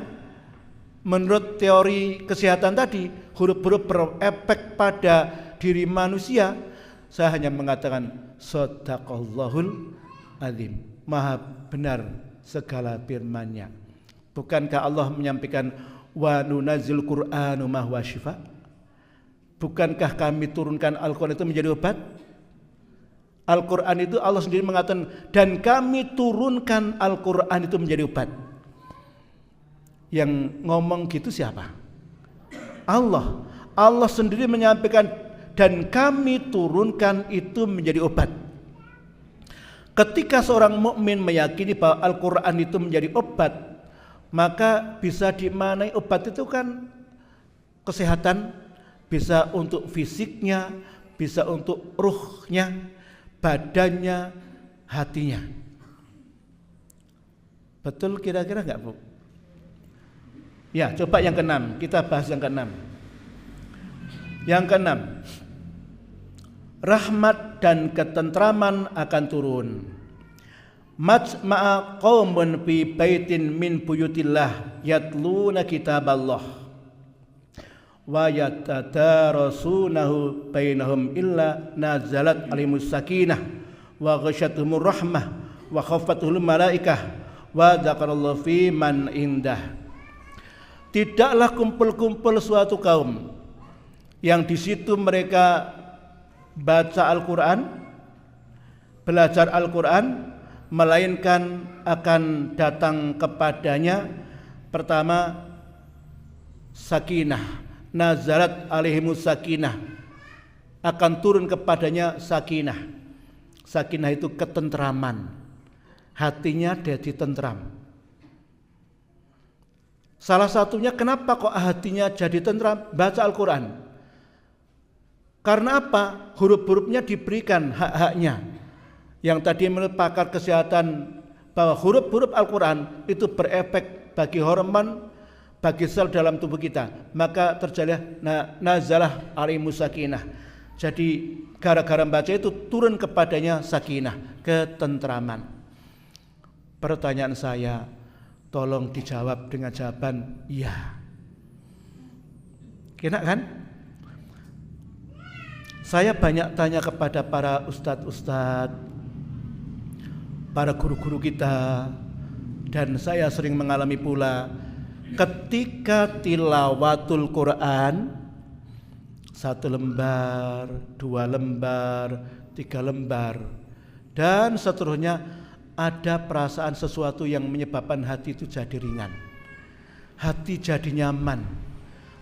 menurut teori kesehatan tadi, huruf-huruf berefek pada diri manusia, saya hanya mengatakan shadaqallahul azim, maha benar segala firman-Nya. Bukankah Allah menyampaikan wa nunazzil Qur'anu ma huwa syifa? Bukankah kami turunkan Al-Quran itu menjadi obat? Al-Quran itu Allah sendiri mengatakan, dan kami turunkan Al-Quran itu menjadi obat. Yang ngomong gitu siapa? Allah. Allah sendiri menyampaikan, dan kami turunkan itu menjadi obat. Ketika seorang mukmin meyakini bahwa Al-Quran itu menjadi obat, maka bisa dimaknai obat itu kan kesehatan, bisa untuk fisiknya, bisa untuk ruhnya, badannya, hatinya. Betul kira-kira enggak, Bu? Ya, coba yang keenam, kita bahas yang keenam. Yang keenam, rahmat dan ketentraman akan turun. Majma'a qaumun fi baitin min buyutillah yatluna kitaballah wa yatadarasunahu bainahum illa nazalat alimus sakinah wa ghasyatuhumur rahmah wa khaffatuhul malaikah wa dzakarallahu fi man indah. Tidaklah kumpul-kumpul suatu kaum yang di situ mereka baca Al-Quran, belajar Al-Quran, melainkan akan datang kepadanya pertama sakinah, nazarat alaihimus sakinah, akan turun kepadanya sakinah. Sakinah itu ketentraman, hatinya jadi tentram. Salah satunya kenapa kok hatinya jadi tentram? Baca Al-Quran. Karena apa? Huruf-hurufnya diberikan hak-haknya. Yang tadi menurut pakar kesehatan bahwa huruf-huruf Al-Quran itu berefek bagi hormon, bagi sel dalam tubuh kita, maka terjadilah nazalah alaihimus sakinah. Jadi gara-gara baca itu turun kepadanya sakinah, ketentraman. Pertanyaan saya, tolong dijawab dengan jawaban iya. Kena kan? Saya banyak tanya kepada para ustadz-ustadz, para guru-guru kita, dan saya sering mengalami pula ketika tilawatul Quran 1 lembar, 2 lembar, 3 lembar dan seterusnya, ada perasaan sesuatu yang menyebabkan hati itu jadi ringan, hati jadi nyaman,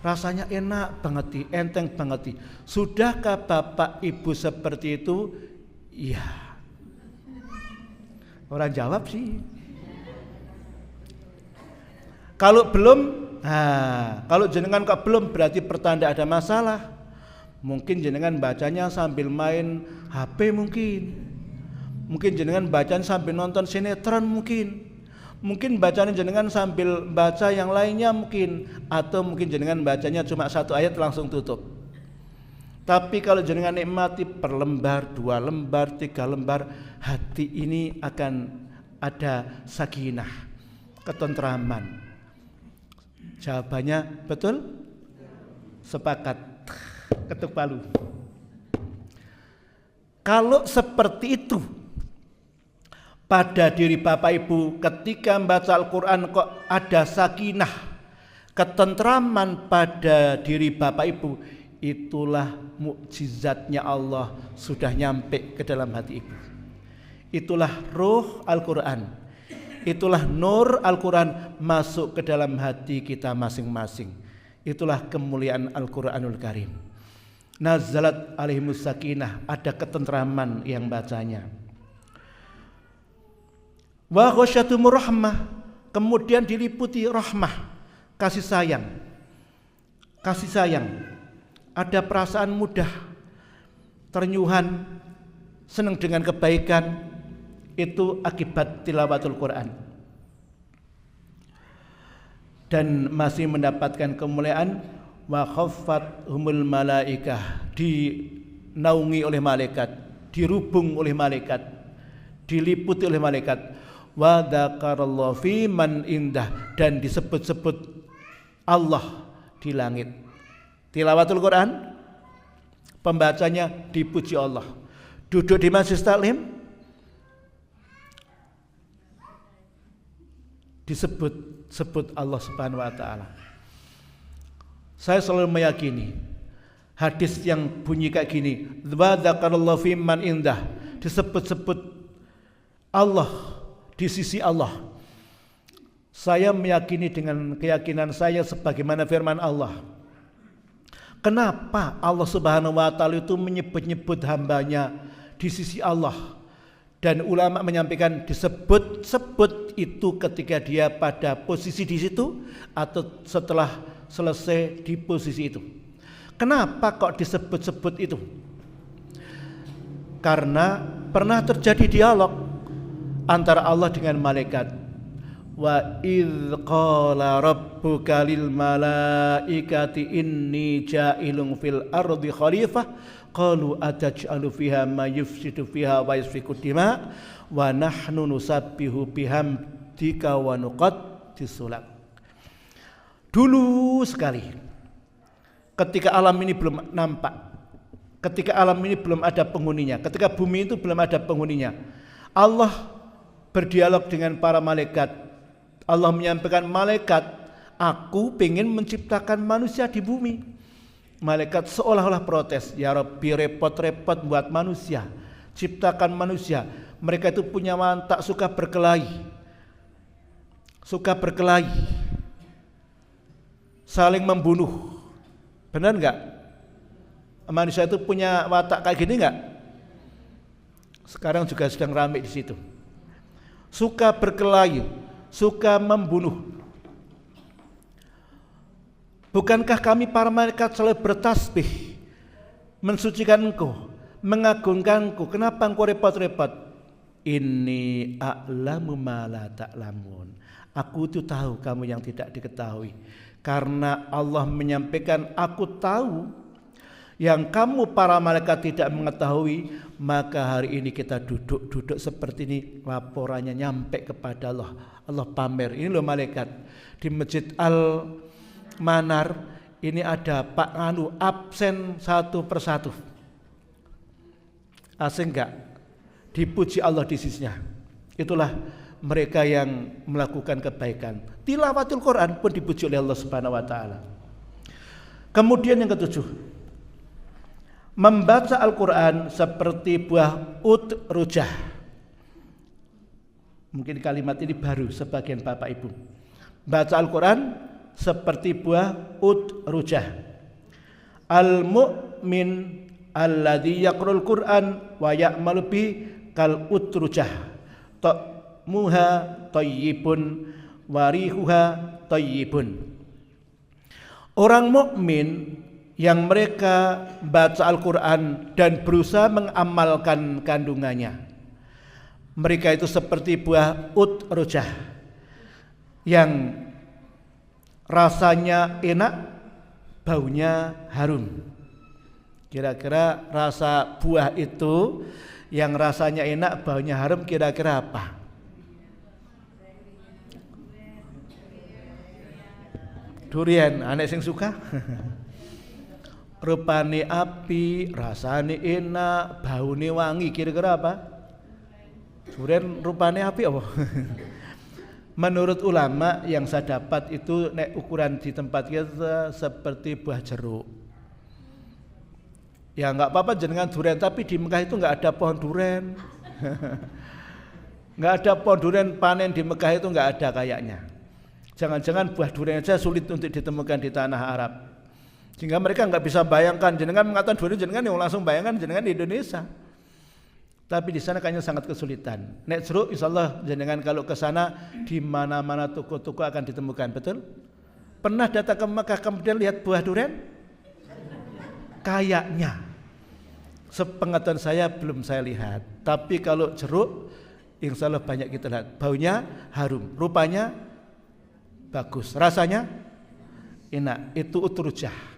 rasanya enak banget, enteng banget. Sudahkah Bapak Ibu seperti itu? Iya. Orang jawab sih. Kalau belum, kalau jenengan kok belum berarti pertanda ada masalah. Mungkin jenengan bacanya sambil main HP mungkin jenengan bacanya sambil nonton sinetron mungkin bacanya jenengan sambil baca yang lainnya atau mungkin jenengan bacanya cuma 1 ayat langsung tutup. Tapi kalau jenengan nikmati per lembar, 2 lembar, 3 lembar, hati ini akan ada sakinah, ketentraman. Jawabannya betul? Sepakat. Ketuk palu. Kalau seperti itu pada diri Bapak Ibu ketika membaca Al-Quran kok ada sakinah, ketentraman pada diri Bapak Ibu, itulah mukjizatnya Allah sudah nyampe ke dalam hati Ibu. Itulah ruh Al-Quran, itulah nur Al-Quran masuk ke dalam hati kita masing-masing. Itulah kemuliaan Al-Quranul Karim. Nazalat alaihimus sakinah, ada ketentraman yang bacanya. Wa ghasyatumur rahmah, kemudian diliputi rahmah, kasih sayang. Kasih sayang, ada perasaan mudah, ternyuhan, senang dengan kebaikan, itu akibat tilawatul Quran. Dan masih mendapatkan kemuliaan wa khaffathumul malaikah, dinaungi oleh malaikat, dirubung oleh malaikat, diliputi oleh malaikat. Wa dzakarallahu fi man indah, dan disebut-sebut Allah di langit. Tilawatul Quran, pembacanya dipuji Allah. Duduk di majelis taklim, disebut Allah Subhanahu wa taala. Saya selalu meyakini hadis yang bunyi kayak gini, wa dzakarallahu fi man indah, disebut-sebut Allah di sisi Allah. Saya meyakini dengan keyakinan saya sebagaimana firman Allah. Kenapa Allah Subhanahu wa taala itu menyebut-nyebut hambanya di sisi Allah? Dan ulama menyampaikan disebut-sebut itu ketika dia pada posisi di situ atau setelah selesai di posisi itu. Kenapa kok disebut-sebut itu? Karena pernah terjadi dialog antara Allah dengan malaikat. Wa idz qala rabbuka lil malaikati inni ja'ilun fil ardi khalifah qalu ataj'alu fiha ma yufsidu fiha wa yasfiku dima wa nahnu nusabbihu bihamdika wa nuqaddisu lak. Dulu sekali ketika alam ini belum nampak, ketika alam ini belum ada penghuninya, ketika bumi itu belum ada penghuninya, Allah berdialog dengan para malaikat. Allah menyampaikan, malaikat, aku pengen menciptakan manusia di bumi. Malaikat seolah-olah protes, ya Rabbi, repot-repot buat manusia, ciptakan manusia. Mereka itu punya watak suka berkelahi, saling membunuh. Benar enggak? Manusia itu punya watak kayak gini enggak? Sekarang juga sedang ramai di situ. Suka berkelahi, suka membunuh. Bukankah kami para malaikat selalu bertasbih, mensucikan engkau, mengagungkan engkau? Kenapa engkau repot-repot? Inni a'lamu ma la ta'lamun. Aku itu tahu kamu yang tidak diketahui. Karena Allah menyampaikan, aku tahu yang kamu para malaikat tidak mengetahui, maka hari ini kita duduk seperti ini, laporannya nyampe kepada Allah. Allah pamer, ini loh malaikat di Masjid Al-Manar ini ada Pak Anu absen satu persatu. Asing enggak? Dipuji Allah di sisinya. Itulah mereka yang melakukan kebaikan. Tilawatul Quran pun dipuji oleh Allah Subhanahu wa taala. Kemudian yang ketujuh, membaca Al-Quran seperti buah utrujah. Mungkin kalimat ini baru sebagian Bapak Ibu. Baca Al-Quran seperti buah utrujah. Al-mu'min alladhi yaqra'ul Qur'an wa ya'malu bi kal utrujah. Ta'muha tayyibun wa rihuha tayyibun. Orang mukmin yang mereka baca Al-Quran dan berusaha mengamalkan kandungannya, mereka itu seperti buah utrujah yang rasanya enak, baunya harum. Kira-kira rasa buah itu yang rasanya enak, baunya harum, kira-kira apa? Durian, anak sing suka? Rupane api, rasane enak, baune wangi, kira-kira apa? Durian rupane api apa? Menurut ulama yang saya dapat itu nek ukuran di tempat kita seperti buah jeruk. Ya enggak apa-apa jenengan durian, tapi di Mekah itu enggak ada pohon durian. Nggak ada pohon durian panen di Mekah itu nggak ada kayaknya. Jangan-jangan buah durian saja sulit untuk ditemukan di tanah Arab. Sehingga mereka nggak bisa bayangkan jenengan mengatakan durian jenengan yang langsung bayangkan jenengan di Indonesia. Tapi di sana kayaknya sangat kesulitan. Nek jeruk insyaallah jenengan kalau ke sana di mana-mana toko-toko akan ditemukan, betul? Pernah datang ke Mekah kemudian lihat buah durian? Kayaknya. Sepengetahuan saya belum saya lihat. Tapi kalau jeruk insyaallah banyak kita lihat. Baunya harum, rupanya bagus, rasanya enak. Itu utrujah.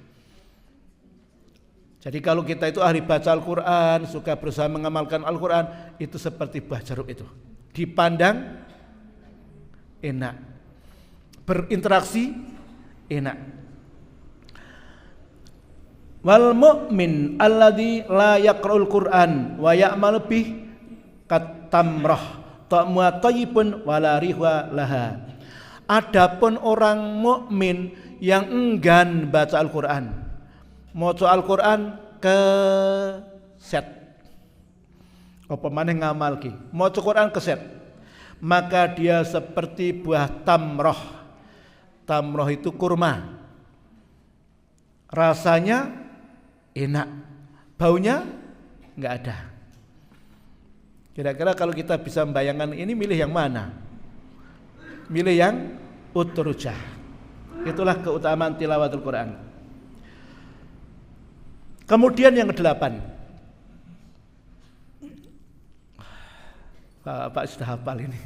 Jadi kalau kita itu ahli baca Al-Quran, suka berusaha mengamalkan Al-Quran, itu seperti buah jeruk itu. Dipandang enak, berinteraksi enak. Wal mu'min alladzi la yaqra'ul Qur'an wa ya'malu bih katamrah ta'muha thayyibun wala rihwa laha. Adapun orang mukmin yang enggan baca Al-Quran, maca Al-Quran keset, apa maneh ngamal ki, maca Quran keset, maka dia seperti buah tamroh. Tamroh itu kurma, rasanya enak, baunya nggak ada. Kira-kira kalau kita bisa membayangkan ini, milih yang mana? Milih yang utrujah. Itulah keutamaan tilawatul Quran. Kemudian yang ke-8, Pak sudah hafal ini.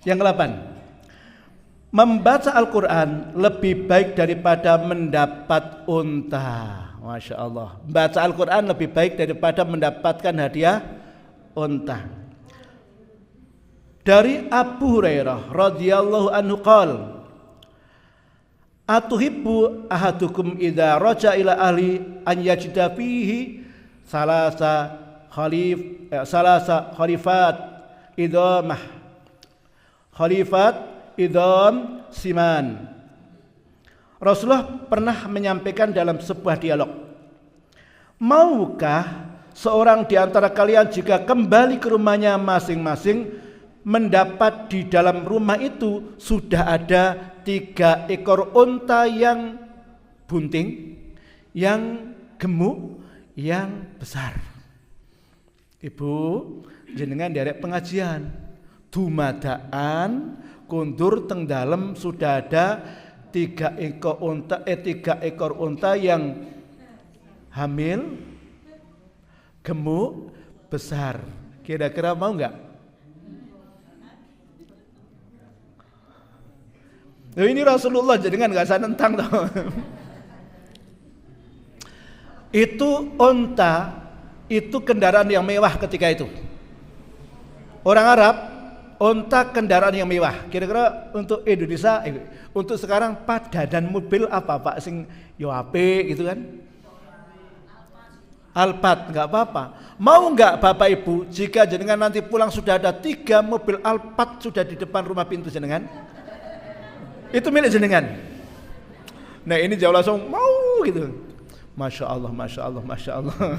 Yang ke-8, membaca Al-Quran lebih baik daripada mendapat unta. Masya Allah, membaca Al-Quran lebih baik daripada mendapatkan hadiah unta. Dari Abu Hurairah radhiyallahu anhu qala, atuhibbu ahadukum idza raja ila ahli an yajida fihi salasa khalifat idam siman. Rasulullah pernah menyampaikan dalam sebuah dialog, maukah seorang di antara kalian jika kembali ke rumahnya masing-masing mendapat di dalam rumah itu sudah ada 3 ekor unta yang bunting, yang gemuk, yang besar. Ibu jenengan derek pengajian dumadaan kundur teng dalem sudah ada 3 ekor unta yang hamil, gemuk, besar. Kira-kira mau enggak? Nah, ini Rasulullah jenengan enggak usah nentang toh. Itu unta, itu kendaraan yang mewah ketika itu. Orang Arab, unta kendaraan yang mewah. Kira-kira untuk Indonesia, untuk sekarang padanan mobil apa Pak sing yo apik gitu kan? Alphard, enggak apa-apa. Mau enggak Bapak Ibu jika jenengan nanti pulang sudah ada 3 mobil Alphard sudah di depan rumah pintu jenengan? Itu milik jenengan. Nah ini jauh langsung mau gitu. Masya Allah, Masya Allah, Masya Allah.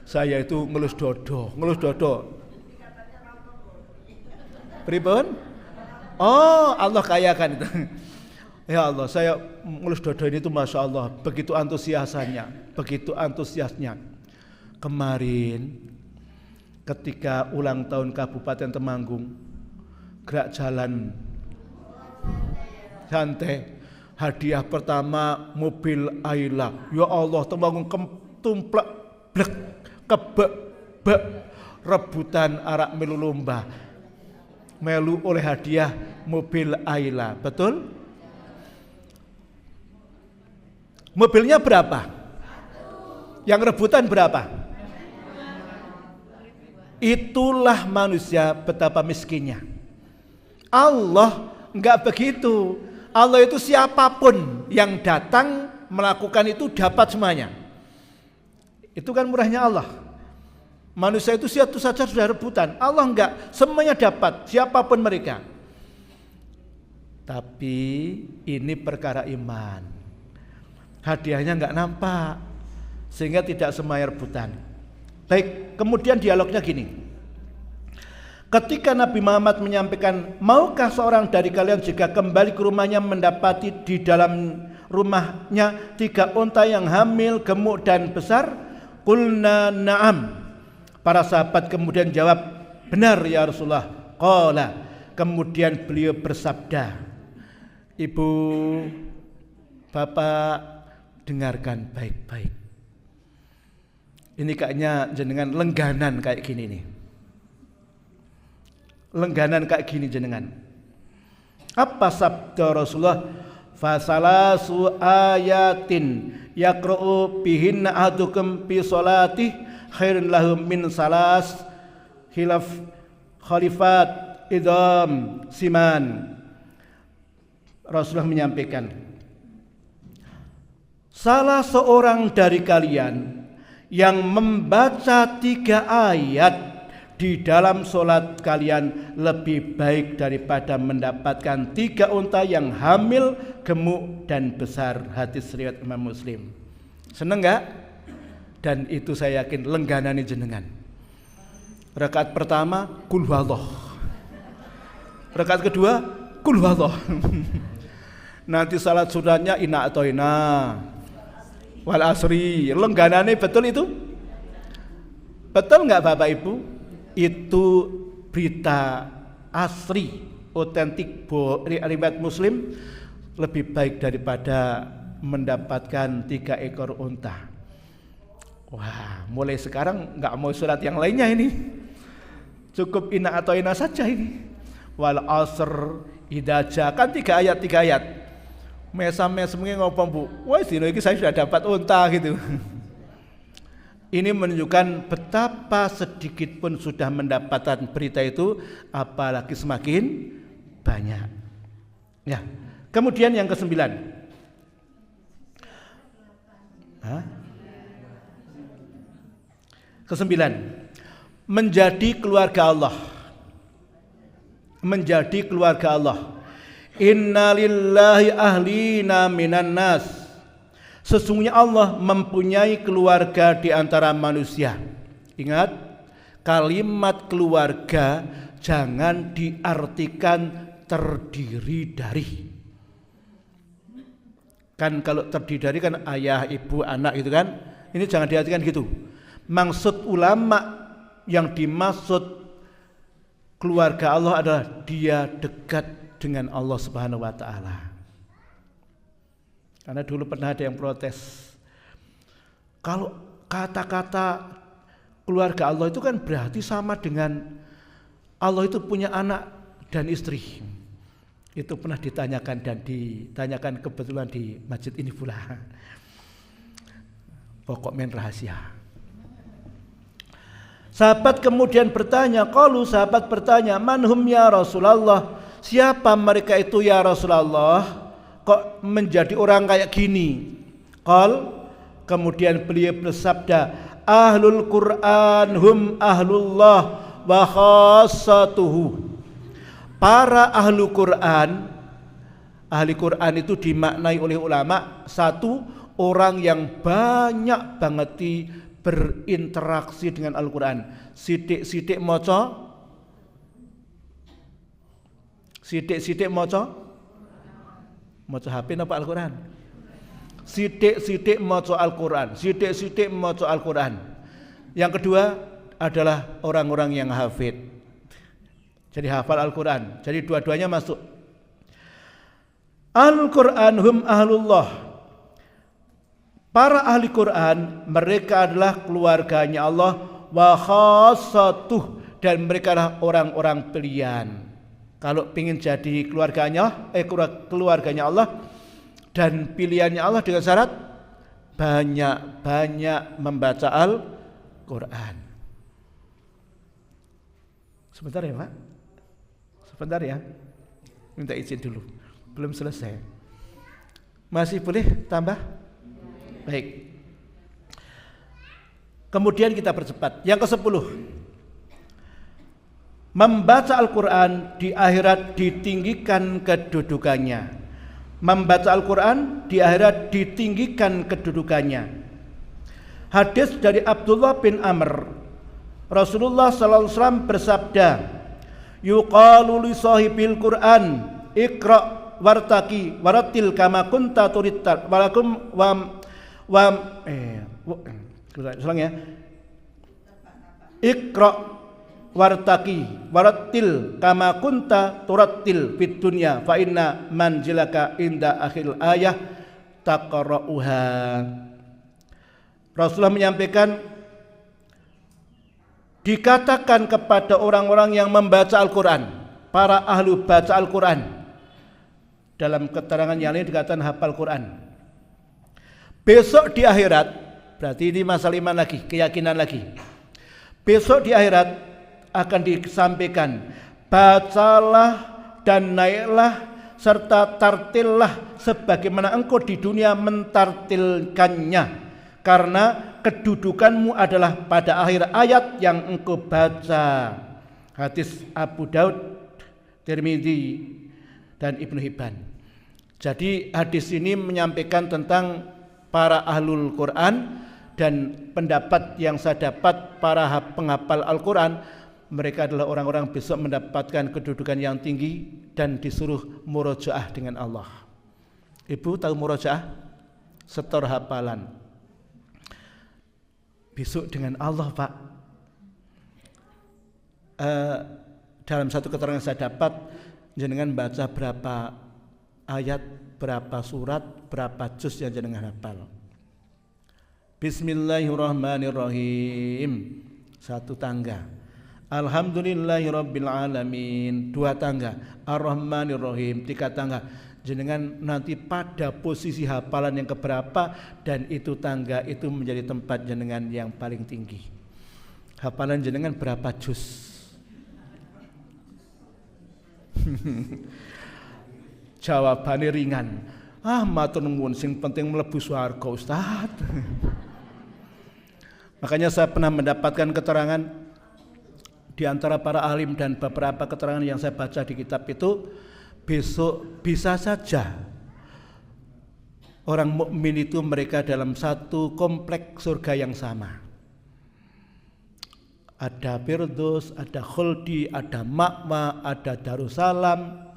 Saya itu ngelus dodo. Pripun? Oh Allah kayakan itu. Ya Allah, saya ngelus dodo ini tuh Masya Allah, begitu antusiasnya. Kemarin ketika ulang tahun Kabupaten Temanggung, gerak jalan santai, hadiah pertama mobil Ayla. Ya Allah, Temanggung tumplek blek kebek rebutan arak melu lomba, melu oleh hadiah mobil Ayla. Betul? Mobilnya berapa? Yang rebutan berapa? Itulah manusia betapa miskinnya. Allah enggak begitu. Allah itu siapapun yang datang melakukan itu dapat semuanya. Itu kan murahnya Allah. Manusia itu satu saja sudah rebutan. Allah enggak, semuanya dapat, siapapun mereka. Tapi ini perkara iman. Hadiahnya enggak nampak, sehingga tidak semuanya rebutan. Baik, kemudian dialognya gini. Ketika Nabi Muhammad menyampaikan, maukah seorang dari kalian jika kembali ke rumahnya mendapati di dalam rumahnya 3 unta yang hamil, gemuk dan besar? Qulna na'am. Para sahabat kemudian jawab, benar ya Rasulullah. Qala, kemudian beliau bersabda, ibu, bapak, dengarkan baik-baik. Ini kayaknya jenengan lengganan kayak gini nih. Lengganan kayak gini jenengan. Apa sabda Rasulullah? Fasalasu ayatin yaqra'u bihinna ahadukum fi sholati khairun lahum min salas khilaf khalifat idam siman. Rasulullah menyampaikan, salah seorang dari kalian yang membaca 3 ayat di dalam sholat kalian lebih baik daripada mendapatkan 3 unta yang hamil, gemuk dan besar. Hadis riwayat Imam Muslim. Seneng gak? Dan itu saya yakin lengganani jenengan. Rakaat pertama kul huwallah, rakaat kedua kul huwallah. Nanti salat sunatnya inna atoina wal asri. Lengganane betul itu? Betul nggak Bapak Ibu? Itu berita asri, otentik riwayat Muslim, lebih baik daripada mendapatkan 3 ekor unta. Wah, mulai sekarang nggak mau surat yang lainnya ini, cukup inna atau ina saja ini. Wal asr idaja, kan 3 ayat. Mes mungkin ngopong bu, wah sini saya sudah dapat unta gitu. Ini menunjukkan betapa sedikit pun sudah mendapatkan berita itu, apalagi semakin banyak. Ya. Kemudian yang ke-9. Ke-9, menjadi keluarga Allah. Menjadi keluarga Allah. Innalillahi ahlina minan nas. Sesungguhnya Allah mempunyai keluarga di antara manusia. Ingat, kalimat keluarga jangan diartikan terdiri dari. Kan kalau terdiri dari kan ayah, ibu, anak gitu kan. Ini jangan diartikan gitu. Maksud ulama yang dimaksud keluarga Allah adalah dia dekat dengan Allah Subhanahu wa taala. Karena dulu pernah ada yang protes, kalau kata-kata keluarga Allah itu kan berarti sama dengan Allah itu punya anak dan istri. Itu pernah ditanyakan dan ditanyakan kebetulan di masjid ini pula. Pokok main rahasia. Sahabat kemudian bertanya, sahabat bertanya, manhum ya Rasulullah, siapa mereka itu ya Rasulullah? Kok menjadi orang kayak gini? Kemudian beliau bersabda, ahlul Quran hum ahlullah wa khassatuhu. Para ahlu Quran, ahli Quran itu dimaknai oleh ulama, 1, orang yang banyak banget berinteraksi dengan Al-Quran. Sidik-sidik maca, maca HP apa Al-Quran? Sidik-sidik maca Al-Quran, sidik-sidik maca Al-Quran. Yang kedua adalah orang-orang yang hafid. Jadi hafal Al-Quran. Jadi dua-duanya masuk. Al-Quran hum ahlullah. Para ahli Quran, mereka adalah keluarganya Allah, wa khassatuh, dan mereka adalah orang-orang pilihan. Kalau ingin jadi keluarganya Allah dan pilihannya Allah dengan syarat banyak-banyak membaca Al-Quran. Sebentar ya Pak, sebentar ya, minta izin dulu, belum selesai. Masih boleh tambah? Baik. Kemudian kita percepat. Yang ke-10, membaca Al-Quran di akhirat ditinggikan kedudukannya. Membaca Al-Quran di akhirat ditinggikan kedudukannya. Hadis dari Abdullah bin Amr, Rasulullah SAW bersabda, yuqalu li sahibil Qur'an iqra wartaqi warattil kama kunta turittal walakum ulang ya. Iqra wartaqi warattil kama kunta turattil fid dunya fa inna manzilaka inda akhir ayah taqra'uha. Rasulullah menyampaikan, dikatakan kepada orang-orang yang membaca Al-Quran, para ahlu baca Al-Quran, dalam keterangan yang lain dikatakan hafal Quran, besok di akhirat, berarti ini masalah iman lagi, keyakinan lagi, besok di akhirat akan disampaikan, bacalah dan naiklah serta tartillah sebagaimana engkau di dunia mentartilkannya, karena kedudukanmu adalah pada akhir ayat yang engkau baca. Hadis Abu Daud, Tirmidzi dan Ibnu Hibban. Jadi hadis ini menyampaikan tentang para ahlul Quran, dan pendapat yang saya dapat para penghafal Al-Quran, mereka adalah orang-orang besok mendapatkan kedudukan yang tinggi dan disuruh murojaah dengan Allah. Ibu tahu murojaah? Setor hafalan. Besok dengan Allah, Pak. Dalam satu keterangan saya dapat, jenengan baca berapa ayat, berapa surat, berapa juz yang jenengan hafal. Bismillahirrahmanirrahim, satu tangga. Alhamdulillahirabbil alamin, dua tangga. Ar-Rahmanirrahim, tiga tangga. Jenengan nanti pada posisi hafalan yang keberapa, dan itu tangga itu menjadi tempat jenengan yang paling tinggi. Hafalan jenengan berapa juz? Jawabannya ringan. Matur nuwun, sing penting mlebu swarga, Ustaz. Makanya saya pernah mendapatkan keterangan di antara para alim dan beberapa keterangan yang saya baca di kitab itu, besok bisa saja orang mukmin itu mereka dalam satu kompleks surga yang sama. Ada Firdaus, ada Khuldi, ada Ma'wa, ada Darussalam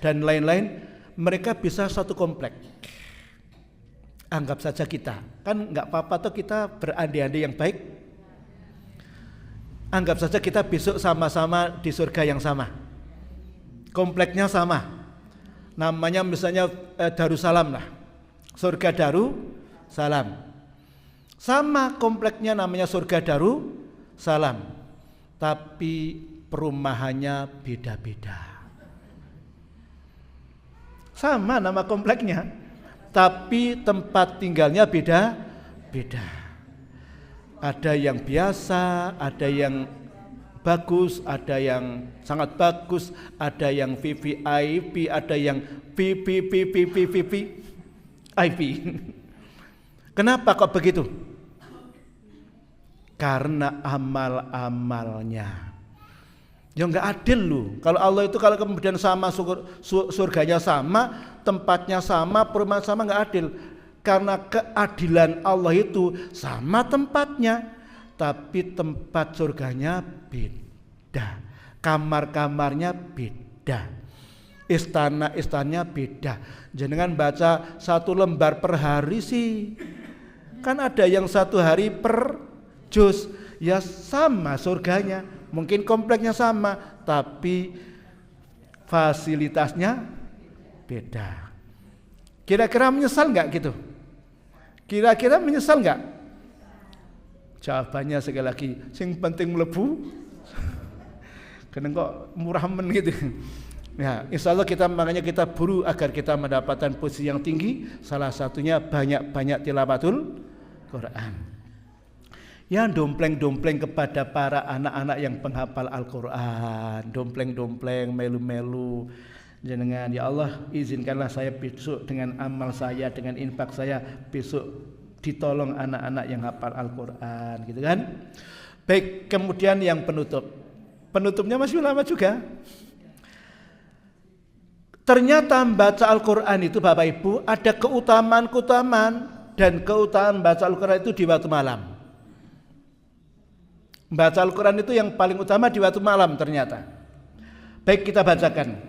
dan lain-lain. Mereka bisa satu kompleks. Anggap saja kita, kan nggak apa-apa tuh kita berandai-andai yang baik. Anggap saja kita besok sama-sama di surga yang sama. Kompleknya sama, namanya misalnya Darussalam lah, surga Darussalam. Sama kompleknya namanya surga Darussalam, tapi perumahannya beda-beda. Sama nama kompleknya, tapi tempat tinggalnya beda-beda. Ada yang biasa, ada yang bagus, ada yang sangat bagus, ada yang VVIP, ada yang VIP. Kenapa kok begitu? Karena amal-amalnya. Ya enggak adil loh. Kalau Allah itu kalau kemudian sama surganya sama, tempatnya sama, perumahan sama, enggak adil. Karena keadilan Allah itu sama tempatnya, tapi tempat surganya beda, kamar-kamarnya beda, istana-istananya beda. Jangan baca satu lembar per hari sih, kan ada yang satu hari per juz. Ya sama surganya, mungkin kompleknya sama, tapi fasilitasnya beda. Kira-kira menyesal nggak gitu? Kira-kira menyesal nggak? Jawabannya sekali lagi, sing penting mlebu. Kadang kok murah men gitu. Ya, insya Allah makanya kita buru agar kita mendapatkan posisi yang tinggi. Salah satunya banyak-banyak tilawatul Quran. Ya, dompleng-dompleng kepada para anak-anak yang penghafal Al-Quran, dompleng-dompleng, melu-melu. Jenengan, ya Allah izinkanlah saya besok dengan amal saya, dengan infak saya besok ditolong anak-anak yang hafal Al-Quran, gitu kan. Baik, kemudian yang penutupnya masih lama juga. Ternyata membaca Al-Quran itu Bapak Ibu ada keutamaan-keutamaan, dan keutamaan baca Al-Quran itu di waktu malam. Baca Al-Quran itu yang paling utama di waktu malam ternyata. Baik, kita bacakan.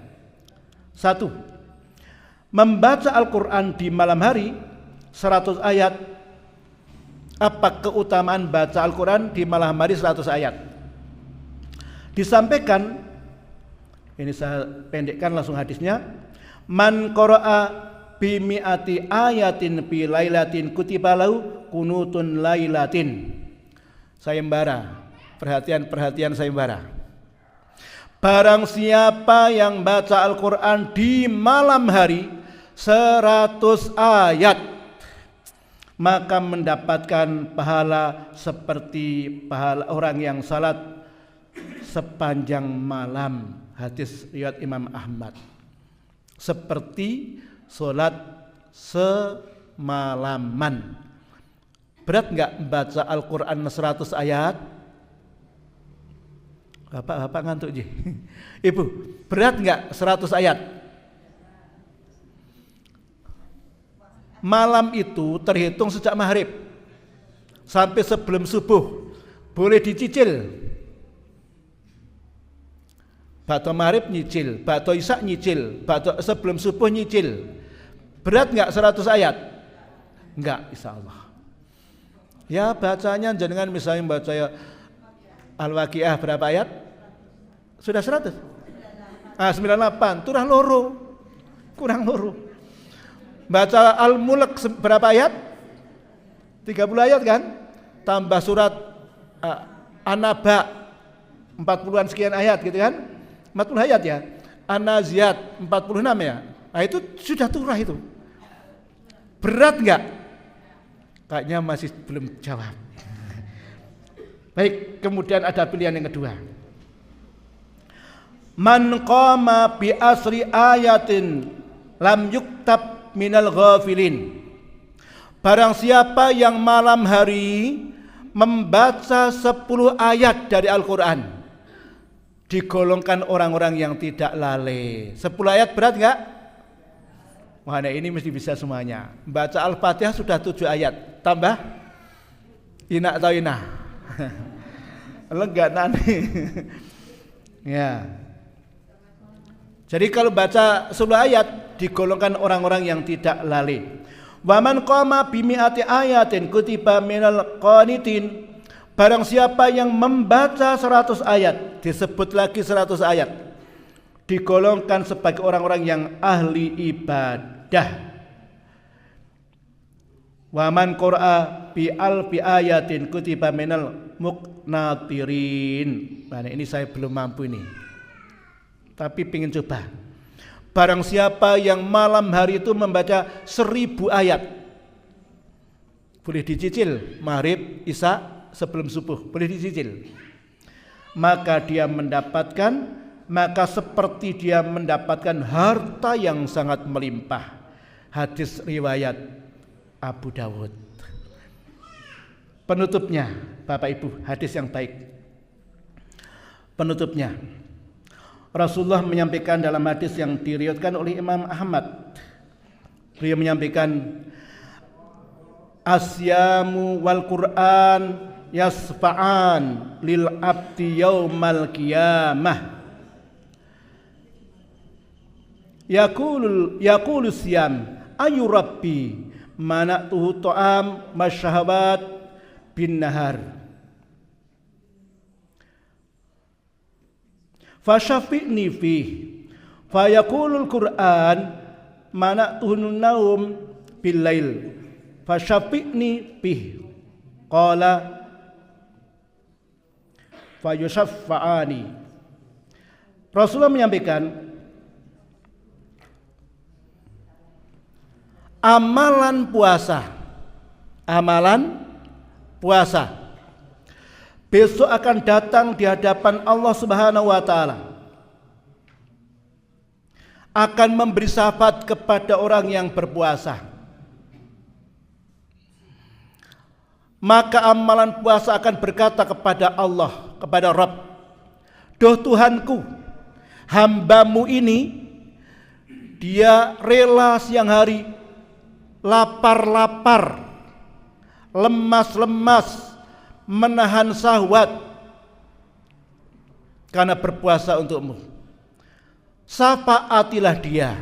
1. Membaca Al-Quran di malam hari 100 ayat. Apa keutamaan baca Al-Quran di malam hari 100 ayat? Disampaikan, ini saya pendekkan langsung hadisnya. Man qara'a bimi'ati ayatin fi lailatin kutiba lahu kunutun lailatin. Sayembara, perhatian sayembara. Barang siapa yang baca Al-Quran di malam hari 100 ayat, maka mendapatkan pahala seperti pahala orang yang salat sepanjang malam. Hadis riwayat Imam Ahmad. Seperti salat semalaman. Berat enggak baca Al-Quran 100 ayat? Bapak ngantuk ji. Ibu, berat enggak 100 ayat? Malam itu terhitung sejak maghrib sampai sebelum subuh. Boleh dicicil. Bakto maghrib nyicil, bakto isya nyicil, bakto sebelum subuh nyicil. Berat enggak 100 ayat? Enggak, insyaallah. Ya bacanya jangan misalnya baca Al-Waqiah berapa ayat? Sudah 100? 98, turah loro. Kurang loro. Baca Al-Mulk berapa ayat? 30 ayat kan? Tambah surat An-Naba 40-an sekian ayat gitu kan? 40 ayat ya. An-Naziat 46 ya. Nah itu sudah turah itu. Berat enggak? Kayaknya masih belum jawab. Baik, kemudian ada pilihan yang kedua. Man qama bi asri ayatin lam yuktab minal ghafilin. Barang siapa yang malam hari membaca 10 ayat dari Al-Quran, digolongkan orang-orang yang tidak lalai. 10 ayat berat enggak? Wah, nah ini mesti bisa semuanya. Baca Al-Fatihah sudah 7 ayat. Tambah inak atau inah. Lega nanti. Ya. Jadi kalau baca 10 ayat digolongkan orang-orang yang tidak lalai. Wa man qama bi mi'ati ayatin kutiba minal qanitin. Barang siapa yang membaca 100 ayat, disebut lagi 100 ayat, digolongkan sebagai orang-orang yang ahli ibadah. Wa man qara'a bi alfi ayatin kutiba minal muqnatirin. Nah, ini saya belum mampu ini. Tapi pengen coba. Barang siapa yang malam hari itu membaca 1000 ayat, boleh dicicil maghrib, isya, sebelum subuh, boleh dicicil. Maka dia seperti dia mendapatkan harta yang sangat melimpah. Hadis riwayat Abu Dawud. Penutupnya, Bapak Ibu, hadis yang baik. Penutupnya, Rasulullah menyampaikan dalam hadis yang diriwayatkan oleh Imam Ahmad. Beliau menyampaikan, asyamu wal Qur'an yasfa'an lil abdi yaumal qiyamah. Yaqulu siyam ayu rabbi mana'tuhu ta'am masyahawat bin nahar. Fasyafi'ni fih fayaqulul Qur'an mana'tuhu naum bil lail fasyafi'ni fih qala fayushaffa'ani. Rasulullah menyampaikan, amalan puasa besok akan datang di hadapan Allah Subhanahu wa taala, akan memberi syafaat kepada orang yang berpuasa. Maka amalan puasa akan berkata kepada Allah, kepada Rabb, "Duh Tuhanku, hambamu ini dia rela siang hari lapar-lapar, lemas-lemas, menahan syahwat karena berpuasa untukmu. Syafaatilah dia.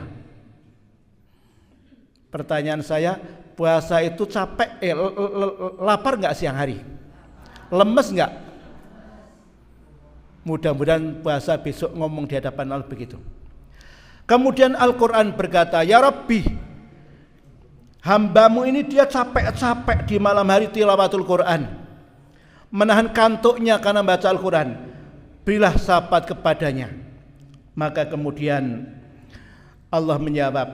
Pertanyaan saya, puasa itu capek, lapar nggak siang hari? Lemes nggak? Mudah-mudahan puasa besok ngomong di hadapan Allah begitu. Kemudian Al-Quran berkata, ya Rabbi, hambamu ini dia capek-capek di malam hari tilawatul Quran, menahan kantuknya karena baca Al-Quran, berilah syafaat kepadanya. Maka kemudian Allah menjawab,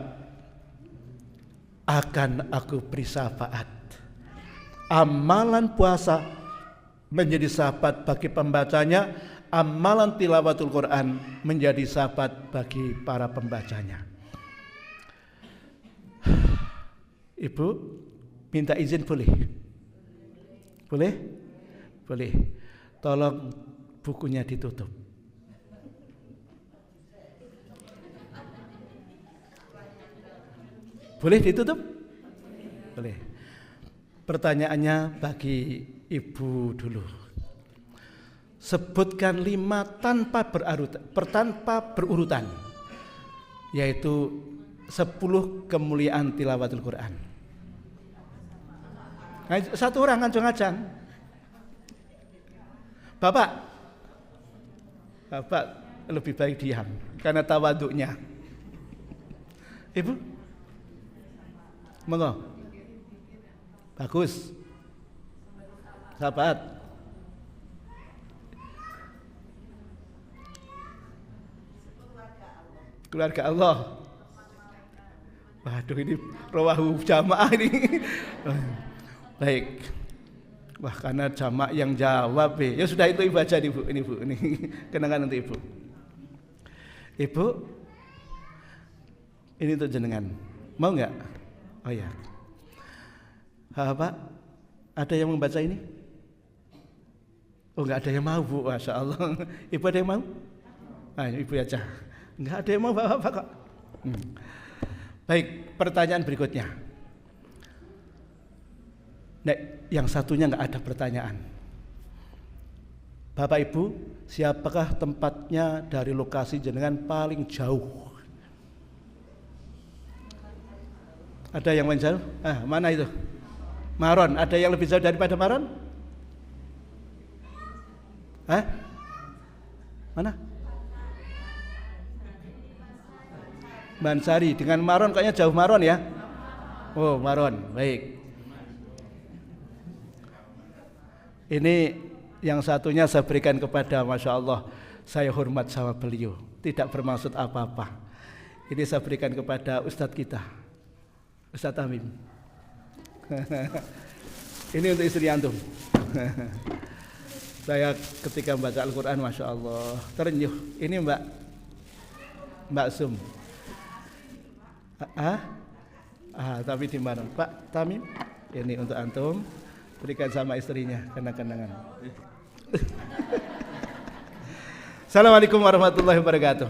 akan aku beri syafaat. Amalan puasa menjadi syafaat bagi pembacanya, amalan tilawatul Quran menjadi syafaat bagi para pembacanya. Ibu minta izin boleh? Boleh? Boleh. Tolong bukunya ditutup. Boleh ditutup? Boleh. Pertanyaannya bagi ibu dulu. Sebutkan 5 tanpa berurutan, yaitu 10 kemuliaan tilawatul Quran. Satu orang ngajang-ngajang. Bapak lebih baik diam karena tawaduknya. Ibu? Monggo. Bagus. Sahabat. Keluarga Allah. Waduh, ini rawahu jamaah ini. Baik. Wah, karena jamaah yang jawab. Ya sudah, itu ibu aja ibu. Ini bu, ini kenangan untuk ibu. Ibu, ini untuk jenengan. Mau nggak? Oh ya, Pak, ada yang membaca ini? Oh, nggak ada yang mau bu, masya Allah. Ibu ada yang mau? Ibu aja. Nggak ada yang mau bapak kok. Baik, pertanyaan berikutnya. Nek, yang satunya nggak ada pertanyaan. Bapak Ibu, siapakah tempatnya dari lokasi jenengan paling jauh? Ada yang menjauh? Mana itu? Maron. Ada yang lebih jauh daripada Maron? Mana? Bansari. Dengan Maron kayaknya jauh Maron ya? Oh, Maron. Baik. Ini yang satunya saya berikan kepada, Masya Allah, saya hormat sama beliau. Tidak bermaksud apa-apa. Ini saya berikan kepada Ustadz kita, Ustadz Tamim. Ini untuk istri antum. Saya ketika membaca Al-Quran, Masya Allah, terenyuh. Ini Mbak Sum. Tapi di mana? Pak Tamim, ini untuk antum. Berikan sama istrinya kenang-kenangan. Assalamualaikum warahmatullahi wabarakatuh.